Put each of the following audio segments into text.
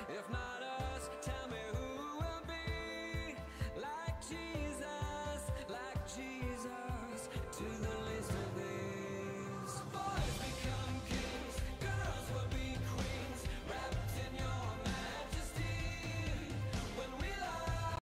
If not us, tell me who will be like Jesus, to the least of these. Boys become kings, girls will be queens, wrapped in your majesty. When we love.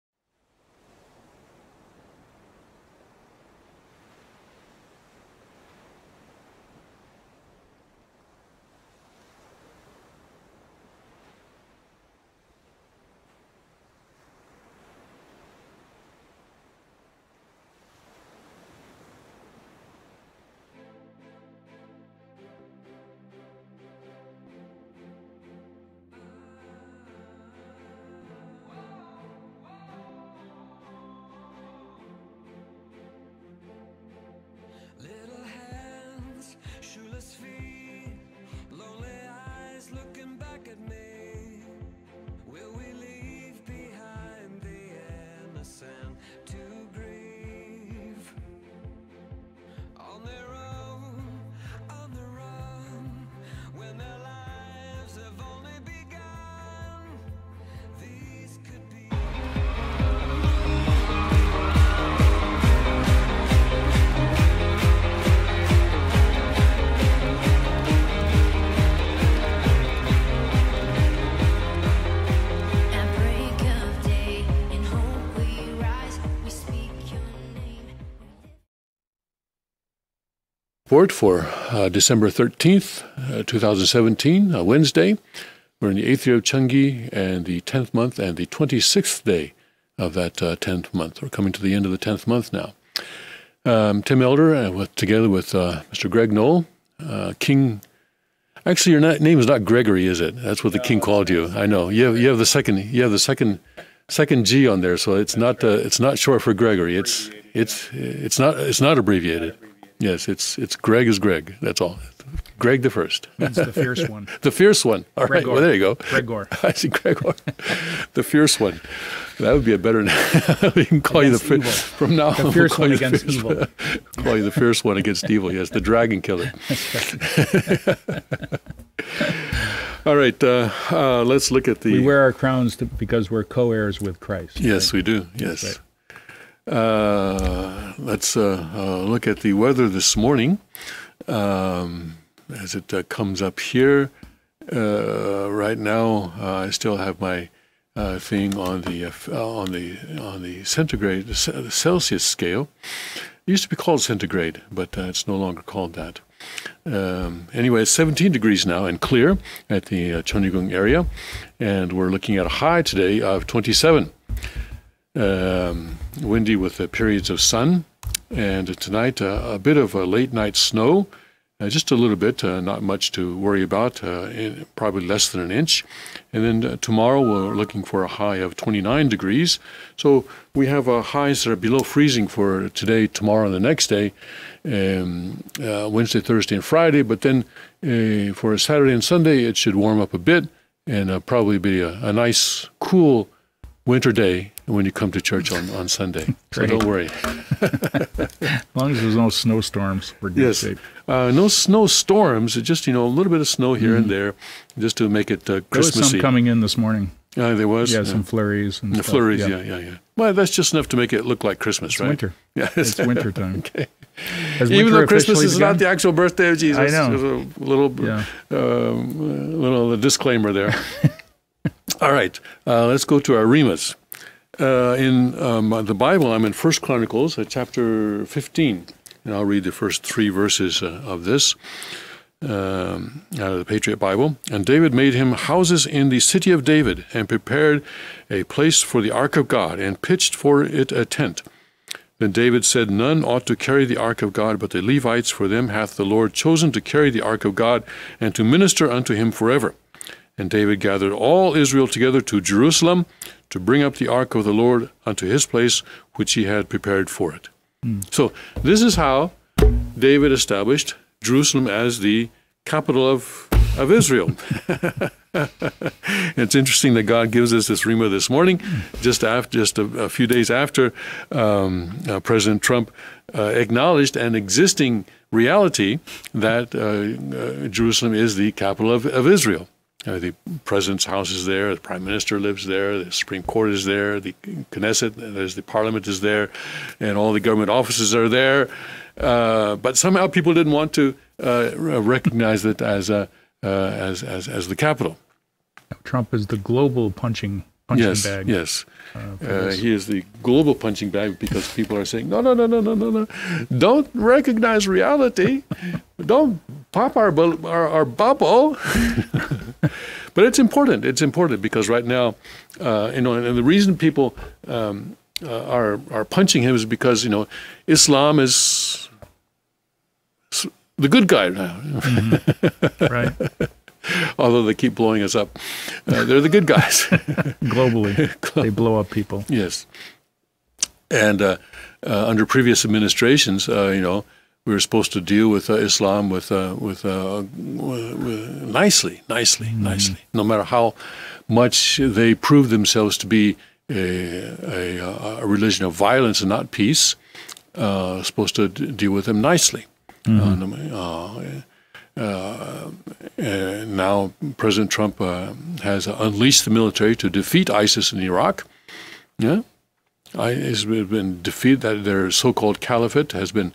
Little hands, shoeless feet, lonely eyes looking back at me. Will we leave behind the innocent to grieve? On their own, on the run, when their lives have only begun. These could be. At break of day, in hope we rise, we speak your name. Report for December 13th, 2017, Wednesday. We're in the 8th year of Chungi and the 10th month and the 26th day of that 10th month. We're coming to the end of the 10th month now. Tim Elder, together with Mr. Greg Knoll, King. Actually, your name is not Gregory, is it? That's what the king called you. I know. You have the second G on there, so it's not short for Gregory. It's not abbreviated. Yes, it's Greg is Greg. That's all. Greg the first. It's the fierce one. The fierce one. All right. Gregor. Well, there you go. Gregor. I see Gregor. The fierce one. That would be a better name. We can call Against you evil. from now on. The fierce we'll one call you against fierce evil. one. Call you the fierce one against evil. Yes, the dragon killer. All right. Let's look at the. We wear our crowns because we're co-heirs with Christ. Yes, right? we do. Yes. Right. Let's look at the weather this morning as it comes up here. Right now, I still have my thing on the centigrade, the Celsius scale. It used to be called centigrade, but it's no longer called that. Anyway, it's 17 degrees now and clear at the Cheonggyeong area, and we're looking at a high today of 27. Windy with periods of sun, and tonight a bit of a late night snow, just a little bit, not much to worry about, probably less than an inch. And then tomorrow we're looking for a high of 29 degrees. So we have highs that are below freezing for today, tomorrow, and the next day, Wednesday, Thursday, and Friday. But then for Saturday and Sunday, it should warm up a bit and probably be a nice, cool winter day when you come to church on Sunday. So Great. don't worry. As long as there's no snowstorms, we're good Yes. shape. No snowstorms, just, a little bit of snow here and there, just to make it There was Christmassy. some coming in this morning. There was? Yeah, some flurries. And The stuff. flurries, yeah. Well, that's just enough to make it look like Christmas, It's right? winter. Yeah. It's winter time. Okay. Has Even winter though Christmas officially is begun? not the actual birthday of Jesus. I know. There's a little, Yeah. little disclaimer there. All right, let's go to our Rimas. In the Bible, I'm in 1 Chronicles, chapter 15, and I'll read the first 3 verses of this out of the Patriot Bible. And David made him houses in the city of David, and prepared a place for the ark of God, and pitched for it a tent. Then David said, None ought to carry the ark of God, but the Levites, for them hath the Lord chosen to carry the ark of God, and to minister unto him forever. And David gathered all Israel together to Jerusalem, to bring up the ark of the Lord unto his place, which he had prepared for it. So this is how David established Jerusalem as the capital of Israel. It's interesting that God gives us this rhema this morning, just a few days after President Trump acknowledged an existing reality that Jerusalem is the capital of Israel. The president's house is there. The prime minister lives there. The Supreme Court is there. The Knesset, there's the parliament is there, and all the government offices are there. But somehow people didn't want to recognize it as the capital. Trump is the global punching bag. Yes. He is the global punching bag because people are saying, no. Don't recognize reality. Don't pop our bubble. But it's important. It's important because right now, and the reason people are punching him is because, Islam is the good guy now. Right. Although they keep blowing us up. They're the good guys. Globally, they blow up people. Yes. And under previous administrations, we were supposed to deal with Islam with nicely. No matter how much they prove themselves to be a religion of violence and not peace, supposed to deal with them nicely. And now President Trump has unleashed the military to defeat ISIS in Iraq. Yeah, it's been defeated. That their so-called caliphate has been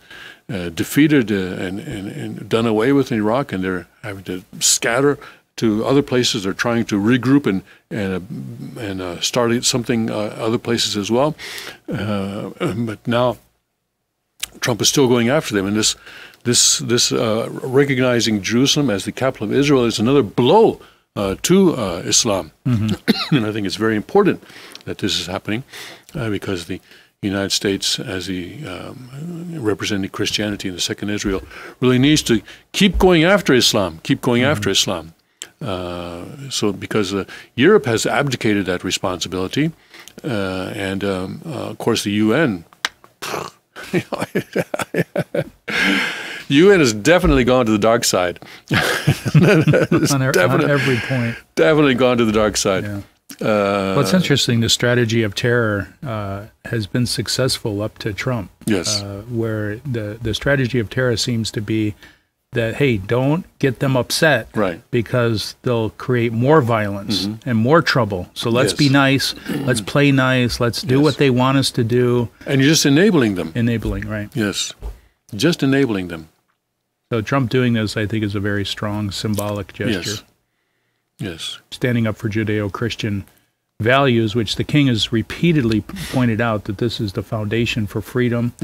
defeated and done away with in Iraq, and they're having to scatter to other places. They're trying to regroup and start something other places as well. But now Trump is still going after them, and this recognizing Jerusalem as the capital of Israel is another blow to Islam. And I think it's very important that this is happening because the United States, as the representing Christianity in the Second Israel, really needs to keep going after Islam, So because Europe has abdicated that responsibility, and of course the UN. UN has definitely gone to the dark side. on every point. Definitely gone to the dark side. Yeah. Well, it's interesting. The strategy of terror has been successful up to Trump. Yes. Where the strategy of terror seems to be that, hey, don't get them upset, right? Because they'll create more violence and more trouble. So let's be nice. Let's play nice. Let's do what they want us to do. And you're just enabling them. Enabling, right? Yes. Just enabling them. So Trump doing this, I think, is a very strong symbolic gesture. Yes. Standing up for Judeo-Christian values, which the king has repeatedly pointed out that this is the foundation for freedom,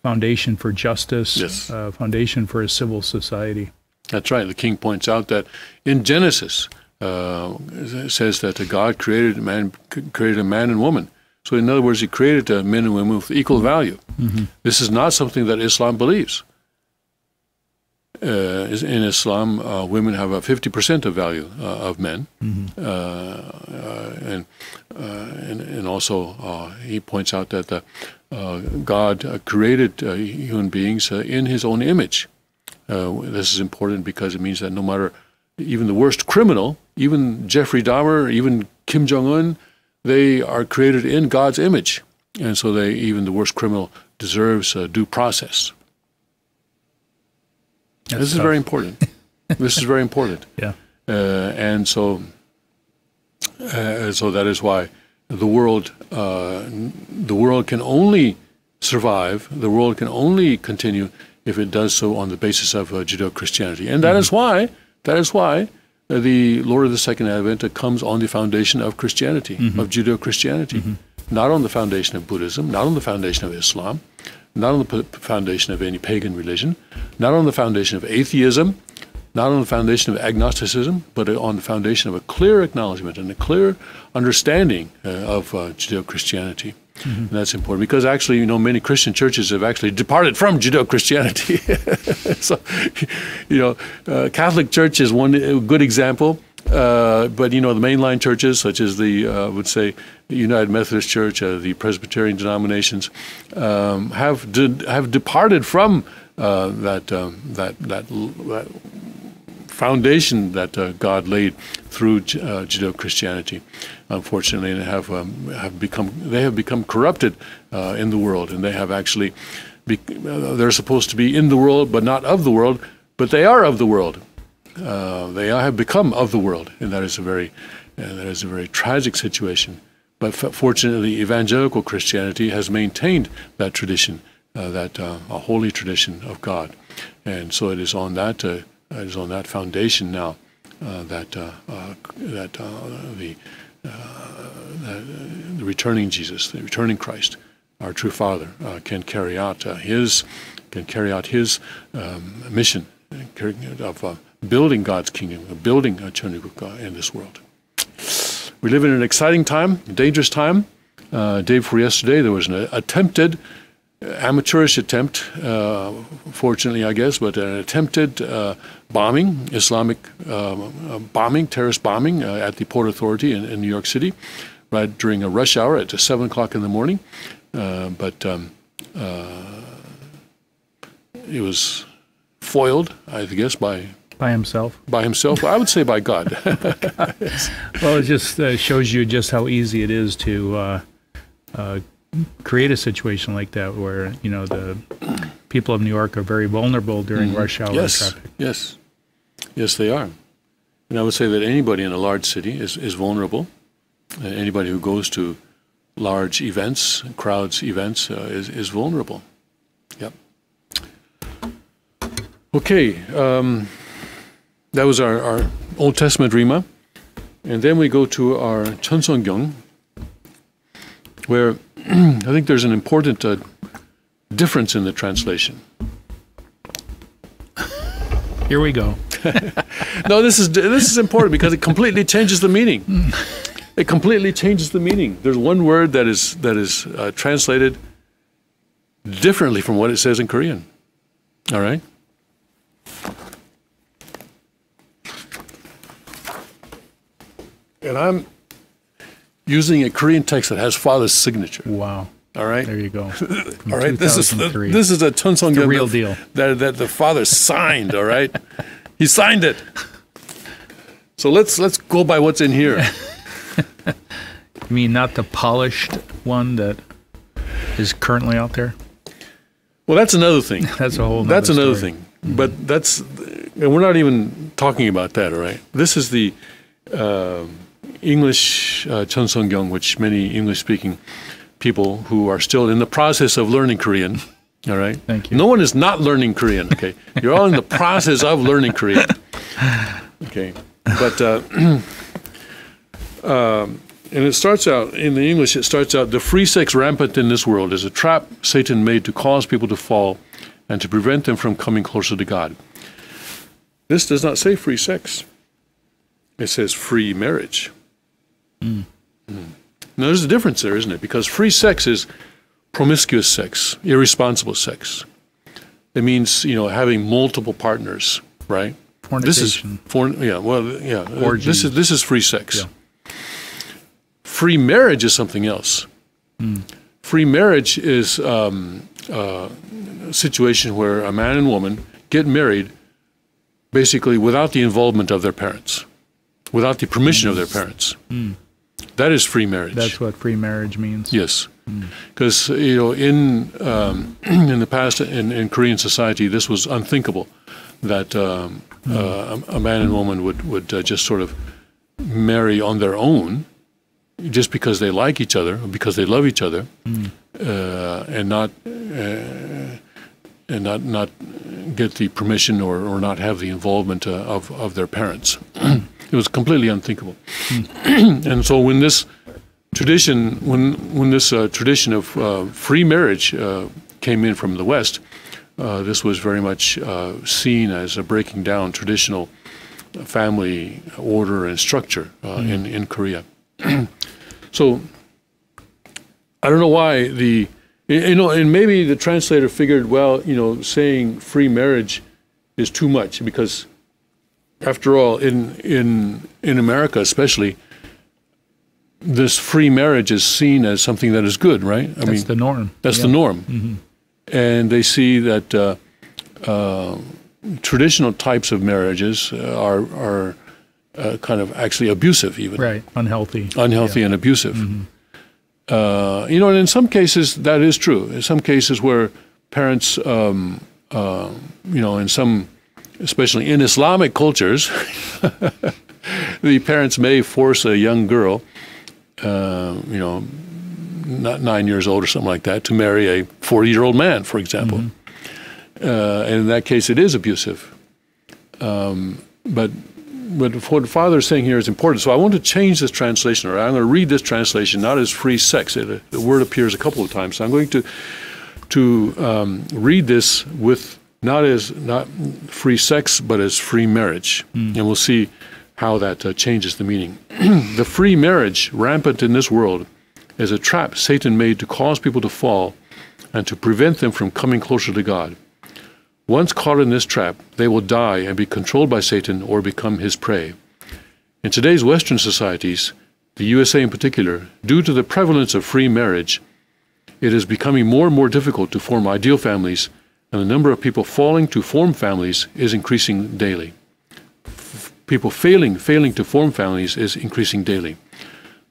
foundation for justice, foundation for a civil society. That's right. The king points out that in Genesis, it says that God created a man and woman. So in other words, he created men and women with equal value. This is not something that Islam believes. In Islam, women have a 50% of value of men, and also he points out that God created human beings in His own image. This is important because it means that no matter even the worst criminal, even Jeffrey Dahmer, even Kim Jong-un, they are created in God's image, and so even the worst criminal deserves due process. This is very important. This is very important. Yeah. And so that is why the world can only survive. The world can only continue if it does so on the basis of Judeo-Christianity. And that is why the Lord of the Second Advent comes on the foundation of Christianity, of Judeo-Christianity, not on the foundation of Buddhism, not on the foundation of Islam, not on the foundation of any pagan religion, not on the foundation of atheism, not on the foundation of agnosticism, but on the foundation of a clear acknowledgement and a clear understanding of Judeo-Christianity. And that's important because actually, many Christian churches have actually departed from Judeo-Christianity. So, Catholic Church is one good example. But the mainline churches, such as the United Methodist Church, the Presbyterian denominations, have departed from that foundation that God laid through Judeo-Christianity, unfortunately, and have become corrupted in the world, and they have actually they're supposed to be in the world but not of the world, but they are of the world. They have become of the world, and that is a very tragic situation. But fortunately, evangelical Christianity has maintained that tradition, a holy tradition of God, and so it is on that foundation now that the returning Jesus, the returning Christ, our true Father, can carry out his mission of building God's kingdom, of building eternity in this world. We live in an exciting time, a dangerous time. Day before yesterday, there was an attempted, amateurish attempt, fortunately, I guess, but an attempted bombing, Islamic bombing, terrorist bombing at the Port Authority in New York City, right during a rush hour at 7 o'clock in the morning. But it was foiled, I guess, by himself. By himself. I would say by God. Well, it just shows you just how easy it is to create a situation like that, where the people of New York are very vulnerable during rush hour traffic. Yes, they are. And I would say that anybody in a large city is vulnerable. Anybody who goes to large events, crowds events, is vulnerable. Yep. Okay, that was our Old Testament Rima. And then we go to our Cheonseongyung, where I think there's an important difference in the translation. Here we go. No, this is important because it completely changes the meaning. It completely changes the meaning. There's one word that is translated differently from what it says in Korean. All right? And I'm using a Korean text that has Father's signature. Wow. All right? There you go. All right? This is a Cheonseongyung, the real deal. That the Father signed, all right? He signed it. So let's go by what's in here. You mean not the polished one that is currently out there? Well, that's another thing. That's a whole nother That's another story. thing. But and we're not even talking about that, all right? This is the English Cheonseongyung, which many English-speaking people who are still in the process of learning Korean, all right? Thank you. No one is not learning Korean, okay? You're all in the process of learning Korean, okay? But, and it starts out, in the English, it starts out, the free sex rampant in this world is a trap Satan made to cause people to fall and to prevent them from coming closer to God. This does not say free sex. It says free marriage. Now, there's a difference there, isn't it? Because free sex is promiscuous sex, irresponsible sex. It means, having multiple partners, right? Fornication. This is free sex. Yeah. Free marriage is something else. Free marriage is a situation where a man and woman get married basically without the involvement of their parents, without the permission of their parents. That is free marriage. That's what free marriage means. Yes, because in the past in Korean society, this was unthinkable that a man and woman would just sort of marry on their own, just because they like each other, or because they love each other, and not get the permission or not have the involvement of their parents. It was completely unthinkable. And so when this tradition, tradition of free marriage came in from the West, this was very much seen as a breaking down traditional family order and structure in Korea. So I don't know why and maybe the translator figured, well, saying free marriage is too much, because after all, in America especially, this free marriage is seen as something that is good, right? That's the norm. That's the norm. And they see that traditional types of marriages are kind of actually abusive, even. Right, unhealthy. And abusive. And in some cases that is true. In some cases where parents, in some especially in Islamic cultures, the parents may force a young girl, not 9 years old or something like that, to marry a 40-year-old man, for example. And in that case, it is abusive. But what the Father is saying here is important. So I want to change this translation, or I'm going to read this translation not as free sex. The word appears a couple of times. So I'm going to read this with not free sex, but as free marriage. And we'll see how that changes the meaning. The free marriage rampant in this world is a trap Satan made to cause people to fall and to prevent them from coming closer to God. Once caught in this trap, they will die and be controlled by Satan or become his prey. In today's Western societies, the USA in particular, due to the prevalence of free marriage, it is becoming more and more difficult to form ideal families, and the number of people falling to form families is increasing daily. People failing to form families is increasing daily.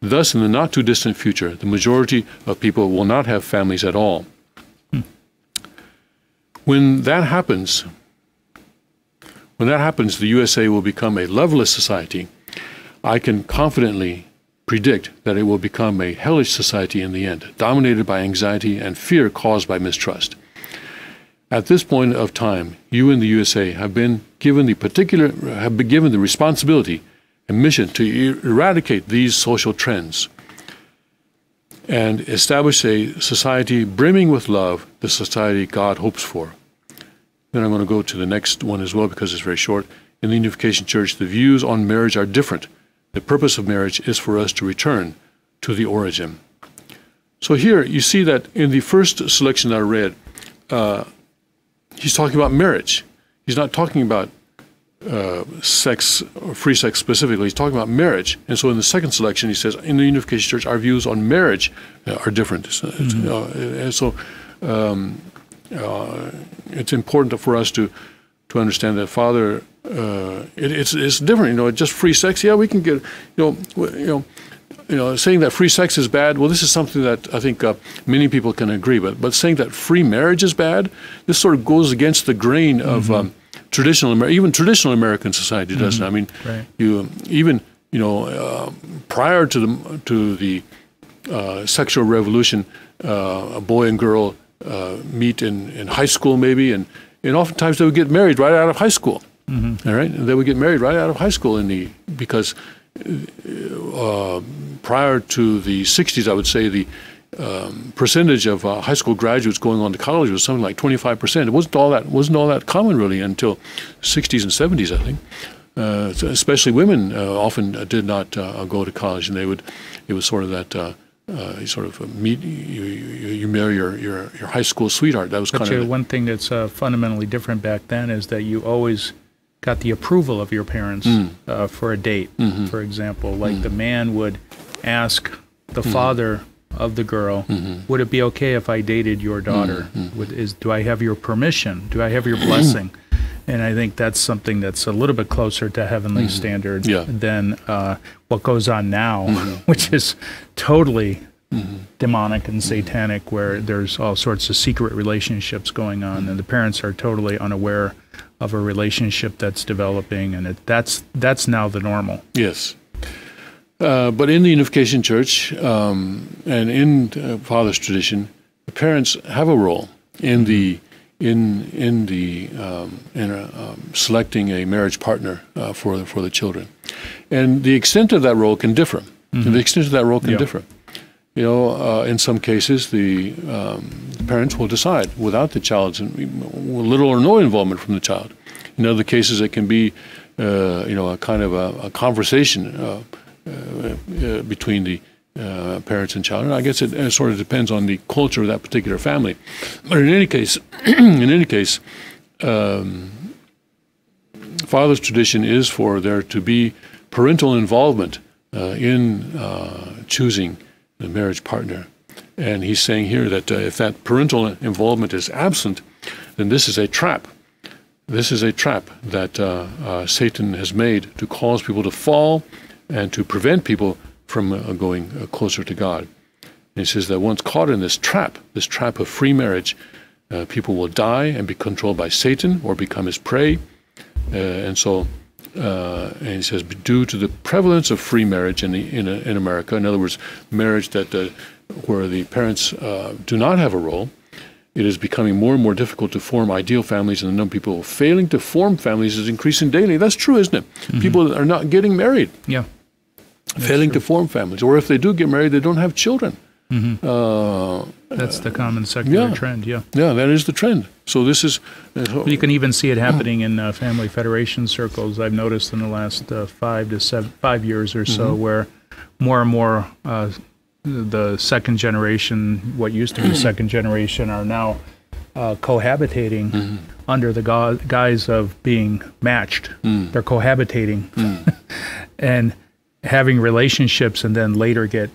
Thus, in the not-too-distant future, the majority of people will not have families at all. When that happens, the USA will become a loveless society. I can confidently predict that it will become a hellish society in the end, dominated by anxiety and fear caused by mistrust. At this point of time, you in the USA have been given the responsibility and mission to eradicate these social trends and establish a society brimming with love, the society God hopes for. Then I'm going to go to the next one as well because it's very short. In the Unification Church, the views on marriage are different. The purpose of marriage is for us to return to the origin. So here you see that in the first selection that I read, he's talking about marriage. He's not talking about sex or free sex specifically. He's talking about marriage. And so in the second selection, he says, in the Unification Church, our views on marriage are different. It's important for us to understand that, Father, it's different. Just free sex. Yeah, we can get. Saying that free sex is bad. Well, this is something that I think many people can agree. But saying that free marriage is bad, this sort of goes against the grain of traditional American society, doesn't it? I mean, prior to the sexual revolution, a boy and girl meet in high school maybe, and oftentimes they would get married right out of high school. All right, and they would get married right out of high school because prior to the 60s, I would say the percentage of high school graduates going on to college was something like 25%. It wasn't all that common really until 60s and 70s, I think. Especially women often did not go to college, and it was sort of that. You sort of meet, you marry your high school sweetheart. That was kind of one thing that's fundamentally different back then is that you always got the approval of your parents for a date. For example, like the man would ask the father of the girl, would it be okay if I dated your daughter? Do I have your permission? Do I have your blessing? And I think that's something that's a little bit closer to heavenly standard than what goes on now, which is totally demonic and satanic, where there's all sorts of secret relationships going on, and the parents are totally unaware of a relationship that's developing, and that's now the normal. Yes. But in the Unification Church and in Father's tradition, the parents have a role in selecting a marriage partner for the children, and the extent of that role can differ. Differ. In some cases, the parents will decide without the child's little or no involvement from the child. In other cases, it can be a kind of a conversation between the parents and child. And I guess it sort of depends on the culture of that particular family. But in any case, Father's tradition is for there to be parental involvement in choosing the marriage partner. And he's saying here that if that parental involvement is absent, then this is a trap. This is a trap that Satan has made to cause people to fall and to prevent people from going closer to God. And he says that once caught in this trap of free marriage, people will die and be controlled by Satan or become his prey. And so, and he says, due to the prevalence of free marriage in America, in other words, marriage that where the parents do not have a role, it is becoming more and more difficult to form ideal families, and the number of people failing to form families is increasing daily. That's true, isn't it? Mm-hmm. People are not getting married. Yeah. Failing to form families. Or if they do get married, they don't have children. Mm-hmm. That's the common secular trend, yeah. Yeah, that is the trend. So this is... you can even see it happening in family federation circles, I've noticed in the last 5 years or so, where more and more the second generation, what used to be second generation, are now cohabitating under the guise of being matched. They're cohabitating and having relationships and then later get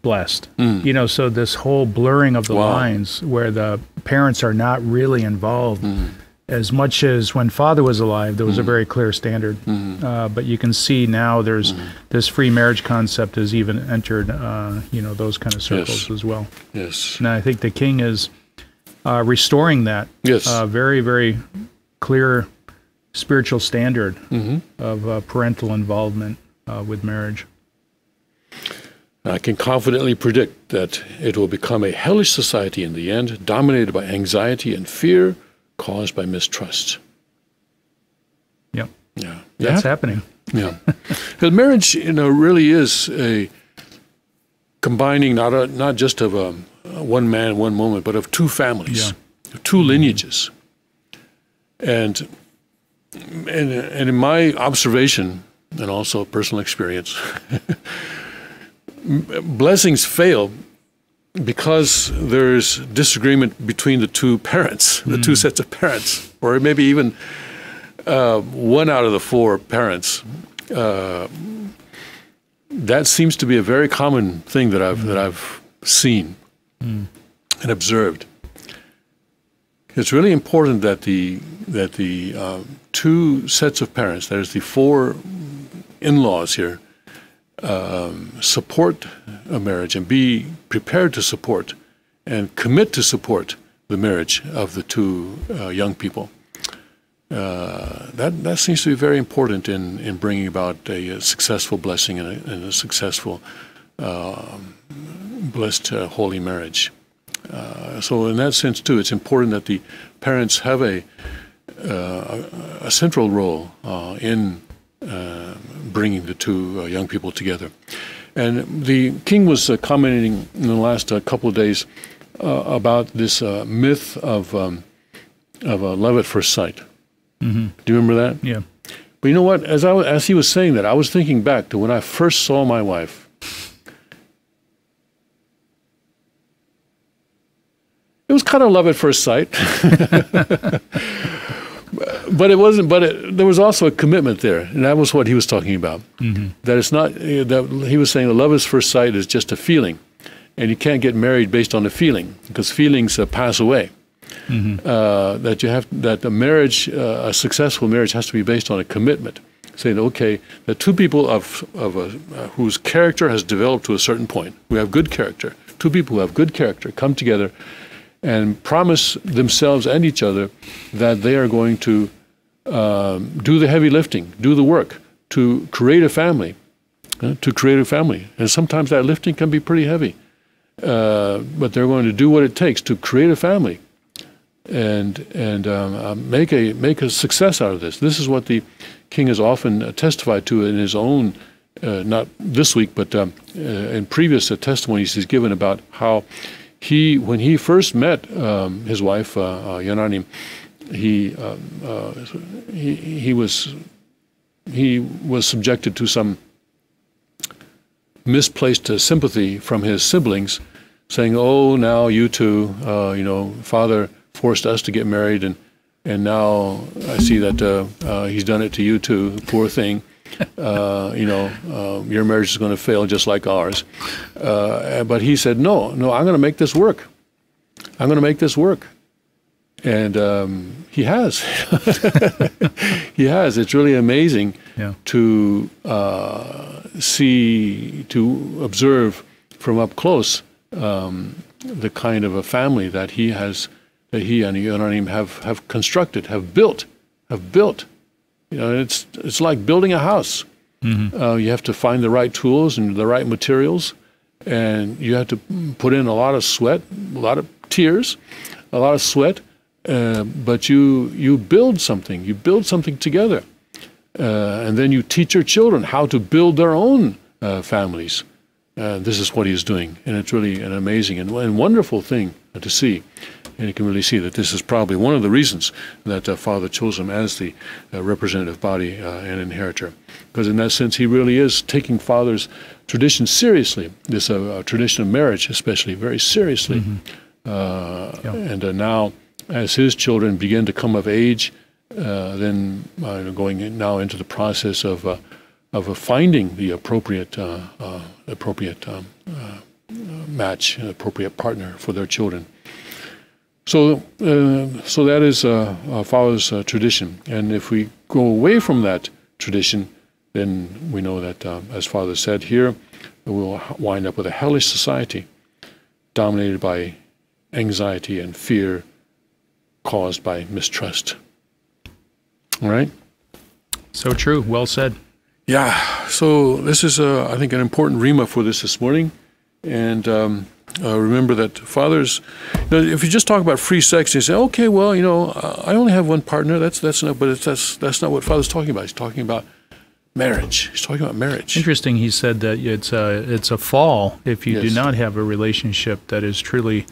blessed. You know, so this whole blurring of the lines where the parents are not really involved as much as when father was alive, there was a very clear standard. But you can see now there's this free marriage concept has even entered, you know, those kind of circles as well. Yes. And I think the king is restoring that very, very clear spiritual standard of parental involvement with marriage. I can confidently predict that it will become a hellish society in the end, dominated by anxiety and fear caused by mistrust. Yep. Yeah. That's happening. Yeah. Because marriage, you know, really is a combining not just of one man, one woman, but of two families, two lineages. And in my observation, and also personal experience, blessings fail because there's disagreement between the two parents, the two sets of parents, or maybe even one out of the four parents. That seems to be a very common thing that I've seen and observed. It's really important that the two sets of parents, that is the four in-laws here, support a marriage and be prepared to support and commit to support the marriage of the two young people. That seems to be very important in bringing about a successful blessing and a successful, blessed, holy marriage. So in that sense, too, it's important that the parents have a central role in bringing the two young people together. And the king was commenting in the last couple of days about this myth of love at first sight. Do you remember that? Yeah. But you know what? As he was saying that, I was thinking back to when I first saw my wife. It was kind of love at first sight. But it wasn't. But there was also a commitment there, and that was what he was talking about. That it's not that he was saying that love at first sight is just a feeling, and you can't get married based on a feeling because feelings pass away. That a marriage, a successful marriage, has to be based on a commitment. Saying, okay, the two people whose character has developed to a certain point, who have good character, two people who have good character, come together and promise themselves and each other that they are going to do the heavy lifting, do the work, to create a family, And sometimes that lifting can be pretty heavy, but they're going to do what it takes to create a family and make a success out of this. This is what the king has often testified to in his own, not this week, but in previous testimonies he's given about how when he first met his wife, Yananim, he was subjected to some misplaced sympathy from his siblings, saying, "Oh, now you two, father forced us to get married, and now I see that he's done it to you too. Poor thing. Your marriage is going to fail just like ours." But he said, no, I'm going to make this work. I'm going to make this work. And he has. He has. It's really amazing to observe from up close the kind of a family that he and Yonanim have constructed, have built. It's like building a house. You have to find the right tools and the right materials, and you have to put in a lot of sweat, a lot of tears, a lot of sweat. But you build something. You build something together, and then you teach your children how to build their own families. This is what he's doing, and it's really an amazing and wonderful thing to see. And you can really see that this is probably one of the reasons that Father chose him as the representative body and inheritor. Because in that sense, he really is taking Father's tradition seriously, this tradition of marriage especially, very seriously. And now, as his children begin to come of age, then going now into the process of finding the appropriate match, appropriate partner for their children. So that is Father's tradition. And if we go away from that tradition, then we know that, as Father said here, we'll wind up with a hellish society dominated by anxiety and fear caused by mistrust. All right? So true. Well said. Yeah. So this is, I think, an important rhema for this morning. And remember that fathers, if you just talk about free sex, you say, okay, well, I only have one partner. That's not. But that's not what Father's talking about. He's talking about marriage. He's talking about marriage. Interesting. He said that it's a fall if you Yes. do not have a relationship that is truly,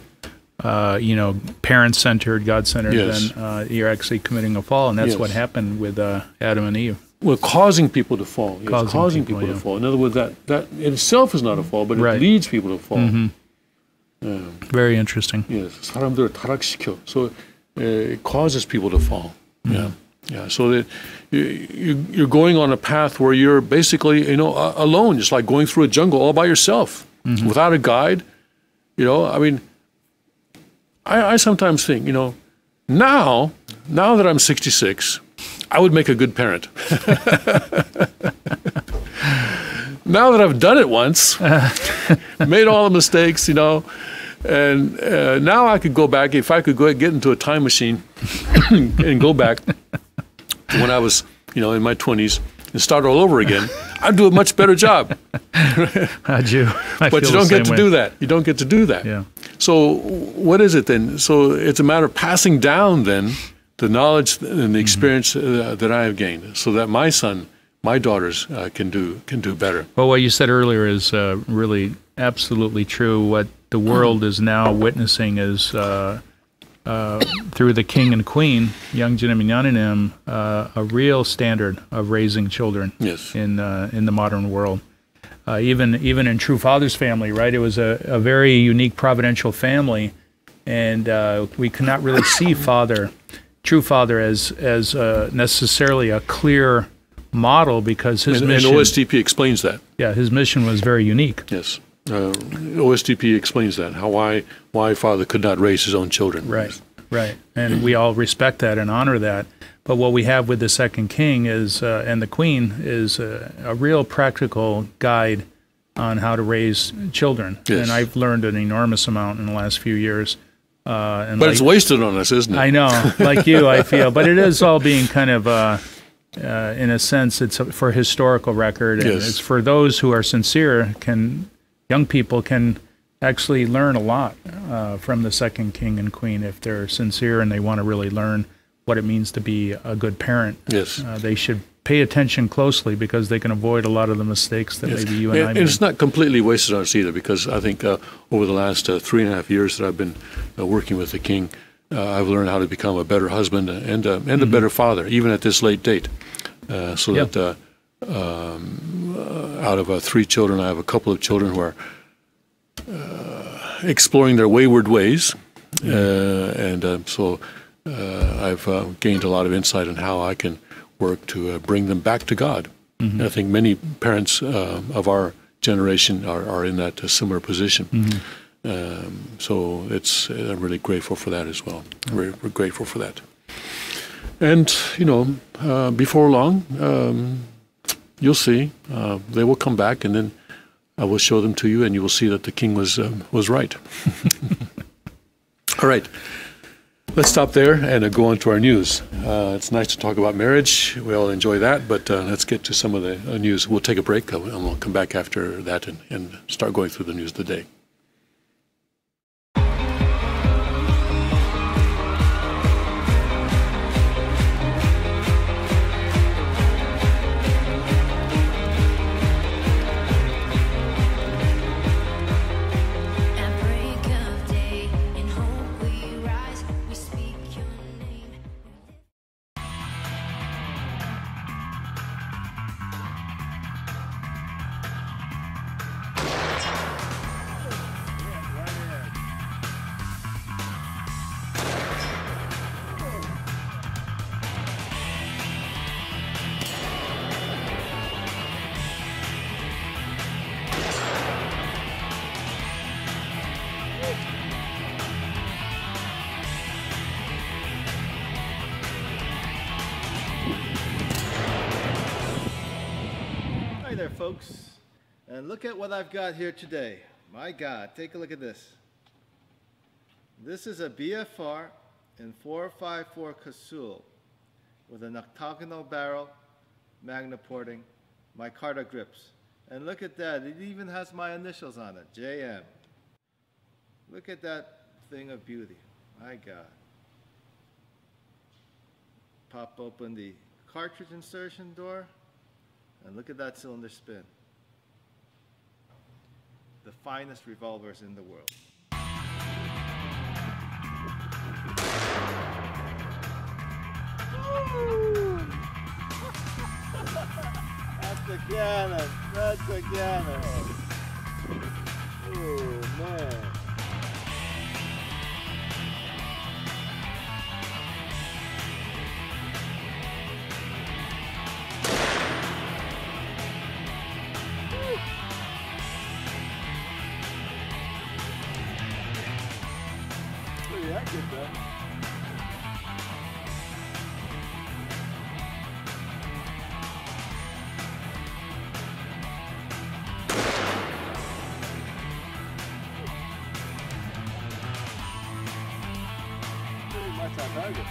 parent-centered, God-centered. Yes. Then you're actually committing a fall, and that's Yes. what happened with Adam and Eve. Well, causing people to fall. Yes, Causing people people, to yeah. fall. In other words, that in itself is not a fall, but Right. it leads people to fall. Very interesting. Yes, 사람들을 타락시켜. So it causes people to fall. Yeah. So that you're going on a path where you're basically, alone, just like going through a jungle all by yourself, without a guide. I mean, I sometimes think, now that I'm 66, I would make a good parent. Now that I've done it once, made all the mistakes, and now I could go back, if I could get into a time machine and go back to when I was, in my 20s and start all over again, I'd do a much better job. But you don't get to do that. You don't get to do that. Yeah. So what is it then? So it's a matter of passing down then the knowledge and the experience that I have gained, so that my son, my daughters can do better. Well, what you said earlier is really absolutely true. What the world is now witnessing is through the king and queen, Hyung and a real standard of raising children. Yes. In the modern world. Even in True Father's family, right? It was a very unique providential family, and we could not really see True Father as necessarily a clear model, because his mission. And OSTP explains that. Yeah, his mission was very unique. Yes. OSTP explains that, why Father could not raise his own children. Right. And we all respect that and honor that. But what we have with the second king is, and the queen, is a real practical guide on how to raise children. Yes. And I've learned an enormous amount in the last few years. But it's wasted on us, isn't it? I know, like you, I feel. But it is all being kind of, in a sense, it's for historical record. And Yes. it's for those who are sincere, young people can actually learn a lot from the second king and queen if they're sincere and they want to really learn what it means to be a good parent. Yes. They should pay attention closely, because they can avoid a lot of the mistakes that maybe you and I And made. it's not completely wasted on us either, because I think over the last 3.5 years that I've been working with the king, I've learned how to become a better husband and a better father, even at this late date. That out of 3 children, I have a couple of children who are exploring their wayward ways, so I've gained a lot of insight on how I can work to bring them back to God. And I think many parents of our generation are in that similar position. So I'm really grateful for that as well. We're grateful for that. And, before long, you'll see, they will come back, and then I will show them to you, and you will see that the king was right. All right. Let's stop there and go on to our news. It's nice to talk about marriage. We all enjoy that, but let's get to some of the news. We'll take a break, and we'll come back after that and start going through the news of the day. At break of day, in hope we rise, we speak your name. Hi there, folks. And look at what I've got here today. My God, take a look at this. This is a BFR in 454 Casul with an octagonal barrel, magna porting, micarta grips. And look at that, it even has my initials on it, JM. Look at that thing of beauty. My God. Pop open the cartridge insertion door. And look at that cylinder spin. The finest revolvers in the world. Woo! That's a cannon. That's a cannon. Oh, man. Pretty accurate, though. Pretty much on target.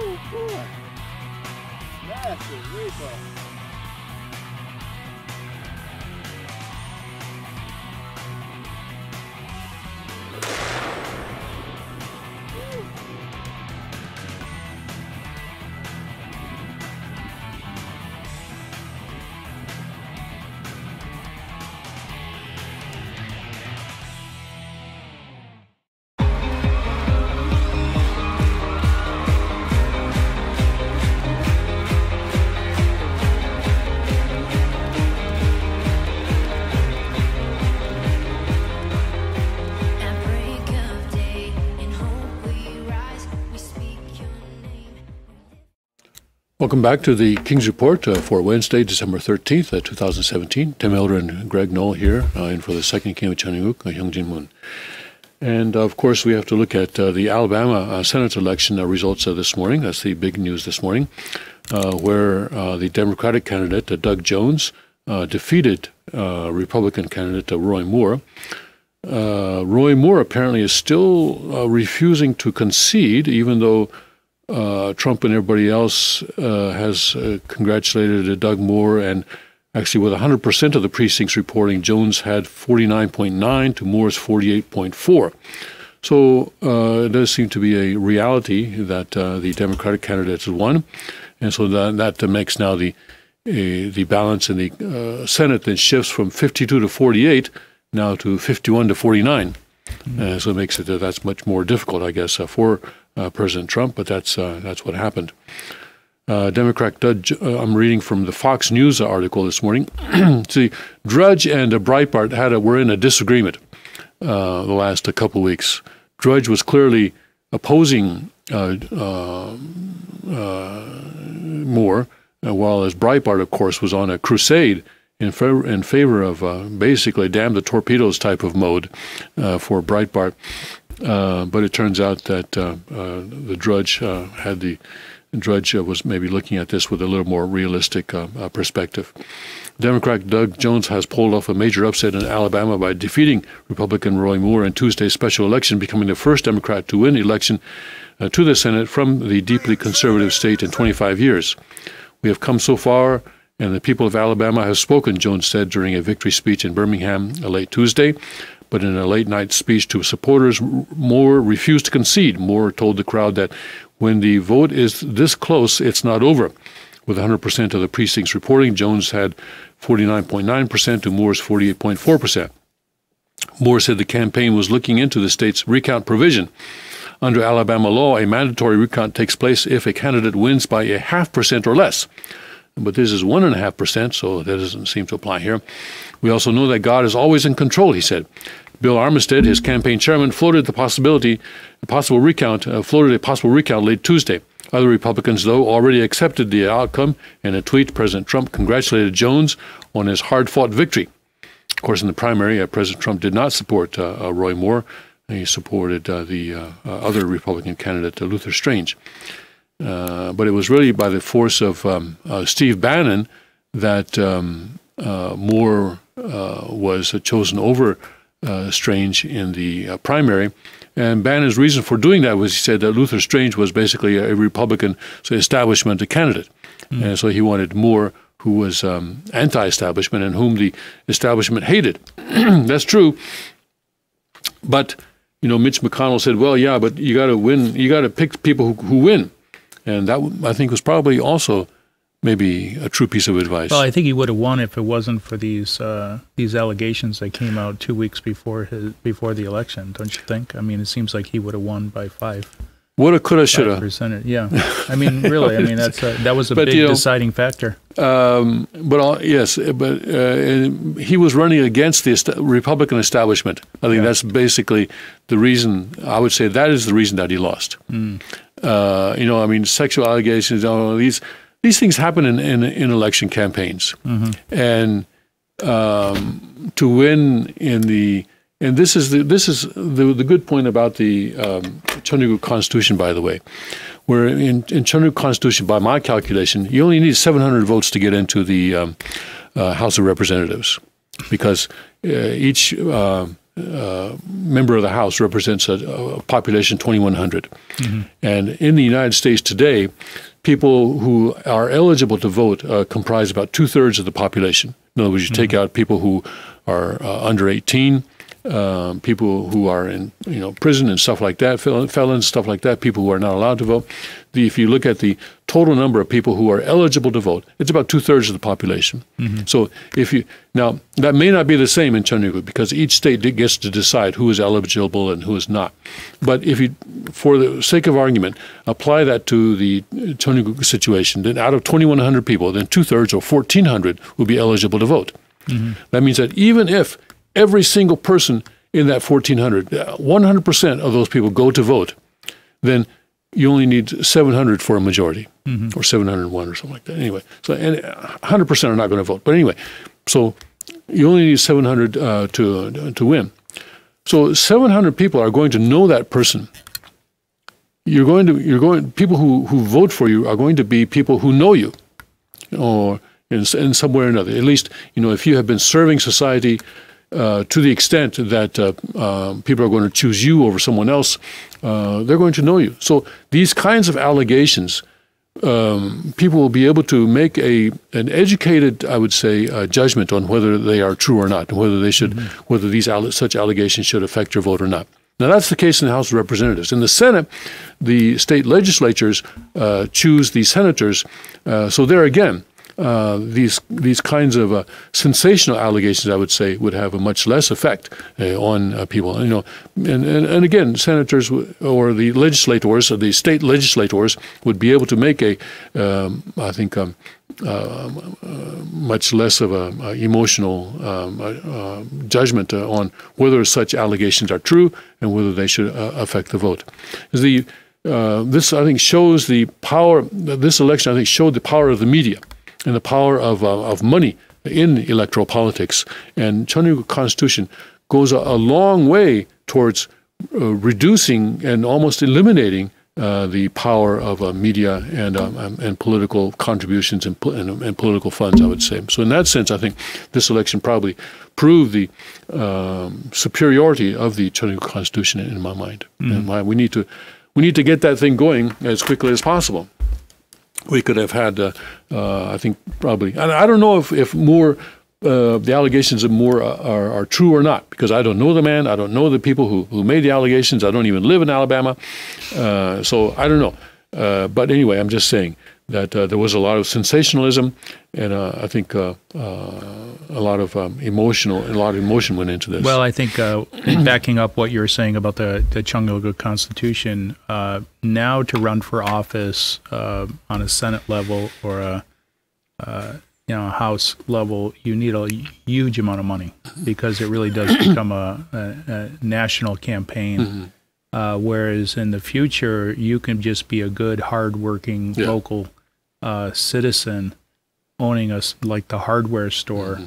Oh boy! Massive repo. At break of day, in hope we rise, we speak your name. Welcome back to the King's Report for Wednesday, December 13th, 2017. Tim Elder and Greg Knoll here, in for the second King of Chanuguk, Hyung Jin Moon. And of course, we have to look at the Alabama Senate election results this morning. That's the big news this morning, where the Democratic candidate, Doug Jones, defeated Republican candidate Roy Moore. Roy Moore apparently is still refusing to concede, even though Trump and everybody else has congratulated Doug Moore, and actually with 100% of the precincts reporting, Jones had 49.9 to Moore's 48.4. So it does seem to be a reality that the Democratic candidate has won, and so that makes now the balance in the Senate then shifts from 52 to 48 now to 51 to 49. So it makes it that's much more difficult, I guess, for President Trump, but that's what happened. Democrat Drudge, I'm reading from the Fox News article this morning. See, Drudge and Breitbart were in a disagreement the last couple of weeks. Drudge was clearly opposing Moore, while as Breitbart, of course, was on a crusade in favor of basically damn the torpedoes type of mode for Breitbart. But it turns out that the Drudge had the Drudge was maybe looking at this with a little more realistic perspective. Democrat Doug Jones has pulled off a major upset in Alabama by defeating Republican Roy Moore in Tuesday's special election, becoming the first Democrat to win the election to the Senate from the deeply conservative state in 25 years. We have come so far, and the people of Alabama have spoken, Jones said during a victory speech in Birmingham late Tuesday. But in a late-night speech to supporters, Moore refused to concede. Moore told the crowd that when the vote is this close, it's not over. With 100% of the precincts reporting, Jones had 49.9% to Moore's 48.4%. Moore said the campaign was looking into the state's recount provision. Under Alabama law, a mandatory recount takes place if a candidate wins by 0.5% or less. But this is 1.5%, so that doesn't seem to apply here. We also know that God is always in control, he said. Bill Armistead, his campaign chairman, floated a possible recount late Tuesday. Other Republicans, though, already accepted the outcome. In a tweet, President Trump congratulated Jones on his hard-fought victory. Of course, in the primary, President Trump did not support Roy Moore. He supported the other Republican candidate, Luther Strange. But it was really by the force of Steve Bannon that Moore was chosen over Strange in the primary. And Bannon's reason for doing that was he said that Luther Strange was basically a Republican establishment candidate. And so he wanted Moore, who was anti-establishment and whom the establishment hated. That's true. But, Mitch McConnell said, well, yeah, but you got to win. You got to pick people who win. And that, I think, was probably also maybe a true piece of advice. Well, I think he would have won if it wasn't for these allegations that came out 2 weeks before the election, don't you think? I mean, it seems like he would have won by 5. Woulda, coulda, shoulda. Yeah. I mean, really, that was a big deciding factor. Yes, but he was running against the Republican establishment. I think that's basically the reason. I would say that is the reason that he lost. Sexual allegations. These things happen in election campaigns, and to win in the. And this is the good point about the Cheonryu Constitution, by the way, where in Cheonryu Constitution, by my calculation, you only need 700 votes to get into the House of Representatives, because each member of the House represents a population 2,100. And in the United States today, people who are eligible to vote comprise about 2/3 of the population. In other words, you take out people who are under 18, people who are in prison and stuff like that, felons, stuff like that, people who are not allowed to vote. If you look at the total number of people who are eligible to vote, it's about 2/3 of the population. So now that may not be the same in Cheonryu, because each state gets to decide who is eligible and who is not. But if you, for the sake of argument, apply that to the Cheonryu situation, then out of 2,100 people, then 2/3 or 1,400 will be eligible to vote. That means that even if every single person in that 1,400, 100% of those people go to vote, then you only need 700 for a majority, or 701 or something like that. Anyway, so 100% are not going to vote. But anyway, so you only need 700 to win. So 700 people are going to know that person. People who vote for you are going to be people who know you, or in some way or another. At least, if you have been serving society to the extent that people are going to choose you over someone else, they're going to know you. So these kinds of allegations, people will be able to make an educated, I would say, judgment on whether they are true or not, and whether they should, whether such allegations should affect your vote or not. Now, that's the case in the House of Representatives. In the Senate, the state legislatures choose the senators. So there again, these kinds of sensational allegations, I would say, would have a much less effect on people. And again, senators or the legislators, or the state legislators, would be able to make I think, much less of a emotional judgment on whether such allegations are true and whether they should affect the vote. This, I think, shows the power. This election, I think, showed the power of the media and the power of money in electoral politics. And Cheonryu Constitution goes a long way towards reducing and almost eliminating the power of media and political contributions and political funds, I would say. So in that sense, I think this election probably proved the superiority of the Chinese Constitution in my mind. And we need to get that thing going as quickly as possible. We could have had, I think, probably. And I don't know if more. The allegations of Moore are true or not, because I don't know the man. I don't know the people who made the allegations. I don't even live in Alabama. So I don't know. But anyway, I'm just saying that there was a lot of sensationalism, and I think a lot of emotion went into this. Well, I think in backing up what you were saying about the Chinese Constitution, now to run for office on a Senate level or a House level, you need a huge amount of money, because it really does become a national campaign. Whereas in the future, you can just be a good, hardworking local citizen owning like the hardware store,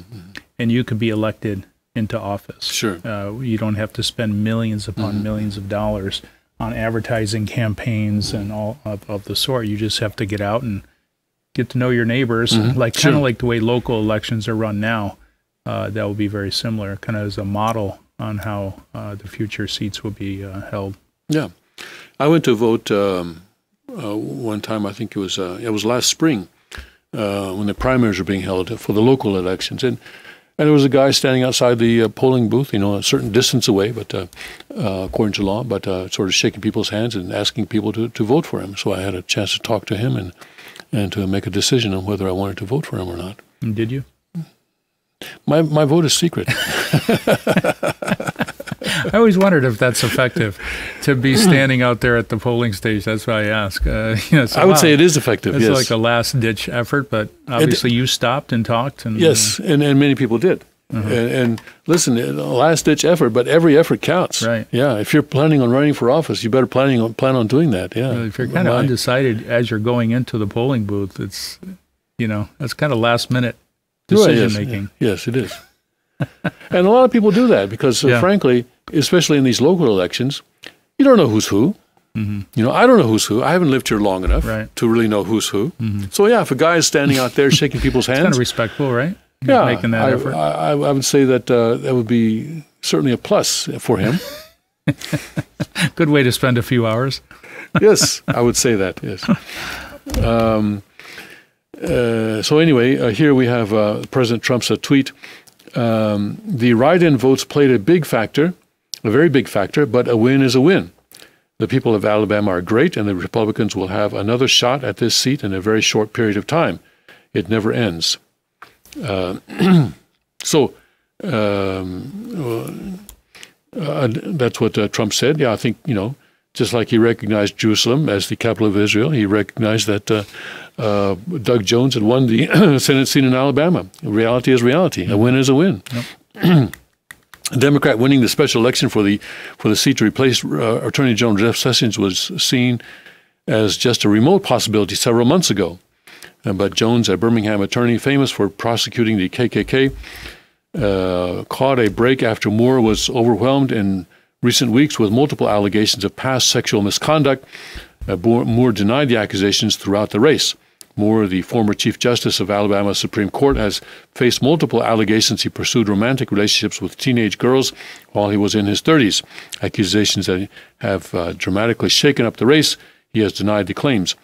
and you could be elected into office. Sure. You don't have to spend millions upon millions of dollars on advertising campaigns and all of the sort. You just have to get out and get to know your neighbors, kind of like the way local elections are run now. That will be very similar, kind of as a model on how the future seats will be held. Yeah, I went to vote one time. I think it was last spring when the primaries were being held for the local elections, and there was a guy standing outside the polling booth, a certain distance away, but according to law, but sort of shaking people's hands and asking people to vote for him. So I had a chance to talk to him and to make a decision on whether I wanted to vote for him or not. And did you? My vote is secret. I always wondered if that's effective, to be standing out there at the polling stage. That's why I ask. I would say it is effective, it's yes. It's like a last-ditch effort, but obviously you stopped and talked. Yes, and many people did. And listen, a last-ditch effort, but every effort counts. Right. Yeah, if you're planning on running for office, you better plan on doing that, yeah. Well, if you're kind of undecided as you're going into the polling booth, it's, that's kind of last-minute decision-making. Yes, it is. And a lot of people do that because, frankly, especially in these local elections, you don't know who's who. I don't know who's who. I haven't lived here long enough to really know who's who. So, if a guy is standing out there shaking people's hands. It's kind of respectful, right? Making that effort. I would say that that would be certainly a plus for him. Good way to spend a few hours. Yes, I would say that, yes. So anyway, here we have President Trump's tweet. The write-in votes played a very big factor, but a win is a win. The people of Alabama are great, and the Republicans will have another shot at this seat in a very short period of time. It never ends. So that's what Trump said. Yeah, I think, just like he recognized Jerusalem as the capital of Israel, he recognized that Doug Jones had won the Senate seat in Alabama. Reality is reality. A win is a win. Yep. A Democrat winning the special election for the seat to replace Attorney General Jeff Sessions was seen as just a remote possibility several months ago. But Jones, a Birmingham attorney famous for prosecuting the KKK, caught a break after Moore was overwhelmed in recent weeks with multiple allegations of past sexual misconduct. Moore denied the accusations throughout the race. Moore, the former Chief Justice of Alabama Supreme Court, has faced multiple allegations he pursued romantic relationships with teenage girls while he was in his 30s. Accusations that have dramatically shaken up the race. He has denied the claims.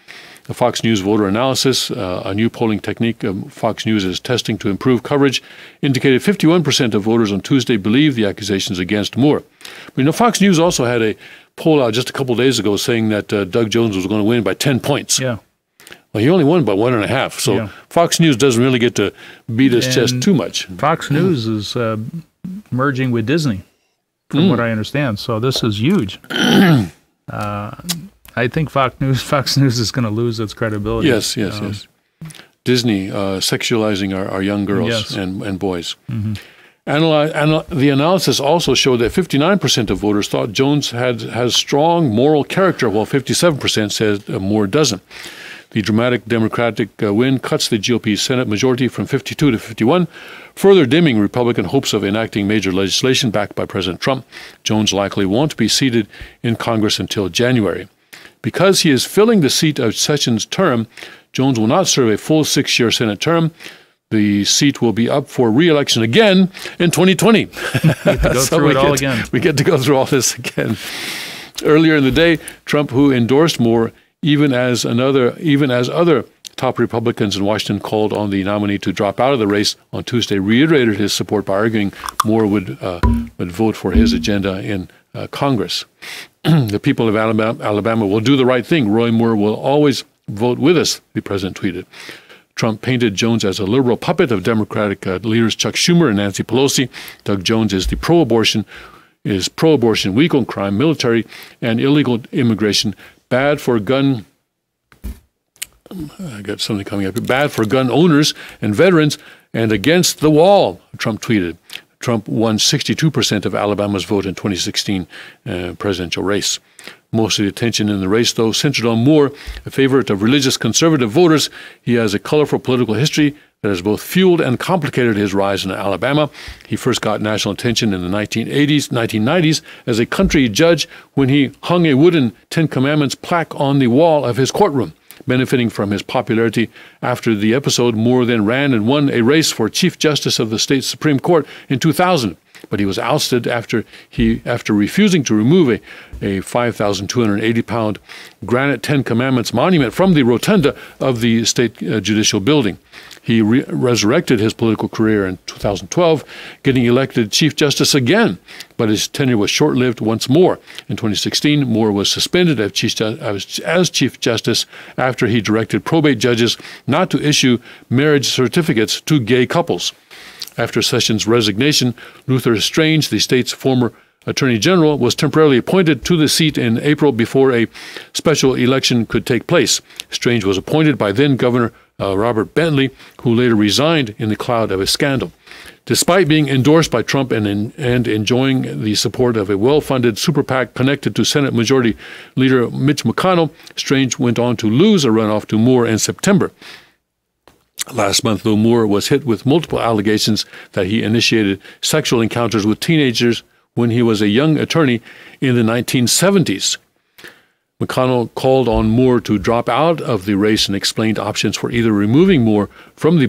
The Fox News voter analysis, a new polling technique Fox News is testing to improve coverage, indicated 51% of voters on Tuesday believe the accusations against Moore. But, Fox News also had a poll out just a couple of days ago saying that Doug Jones was going to win by 10 points. Yeah. Well, he only won by 1.5. So Fox News doesn't really get to beat his chest too much. Fox News is merging with Disney, from what I understand. So this is huge. I think Fox News is going to lose its credibility. Yes. Disney sexualizing our young girls and boys. The analysis also showed that 59% of voters thought Jones has strong moral character, while 57% said Moore doesn't. The dramatic Democratic win cuts the GOP Senate majority from 52 to 51, further dimming Republican hopes of enacting major legislation backed by President Trump. Jones likely won't be seated in Congress until January. Because he is filling the seat of Sessions' term, Jones will not serve a full 6-year Senate term. The seat will be up for re-election again in 2020. Go through it all again. We get to go through all this again. Earlier in the day, Trump, who endorsed Moore, even as other top Republicans in Washington called on the nominee to drop out of the race on Tuesday, reiterated his support by arguing Moore would vote for his agenda in Congress. The people of Alabama will do the right thing. Roy Moore will always vote with us, the president tweeted. Trump painted Jones as a liberal puppet of Democratic leaders Chuck Schumer and Nancy Pelosi. Doug Jones is pro-abortion, weak on crime, military, and illegal immigration, bad for gun. I got something coming up. Bad for gun owners and veterans, and against the wall, Trump tweeted. Trump won 62% of Alabama's vote in 2016 presidential race. Most of the attention in the race, though, centered on Moore, a favorite of religious conservative voters. He has a colorful political history that has both fueled and complicated his rise in Alabama. He first got national attention in the 1990s as a country judge when he hung a wooden Ten Commandments plaque on the wall of his courtroom. Benefiting from his popularity after the episode, Moore then ran and won a race for Chief Justice of the state Supreme Court in 2000. But he was ousted after refusing to remove a 5,280-pound granite Ten Commandments monument from the rotunda of the state judicial building. He resurrected his political career in 2012, getting elected Chief Justice again, but his tenure was short-lived once more. In 2016, Moore was suspended as Chief Justice after he directed probate judges not to issue marriage certificates to gay couples. After Sessions' resignation, Luther Strange, the state's former Attorney General, was temporarily appointed to the seat in April before a special election could take place. Strange was appointed by then-Governor Robert Bentley, who later resigned in the cloud of a scandal. Despite being endorsed by Trump and enjoying the support of a well-funded super PAC connected to Senate Majority Leader Mitch McConnell, Strange went on to lose a runoff to Moore in September. Last month, though, Moore was hit with multiple allegations that he initiated sexual encounters with teenagers when he was a young attorney in the 1970s. McConnell called on Moore to drop out of the race and explained options for either removing Moore from the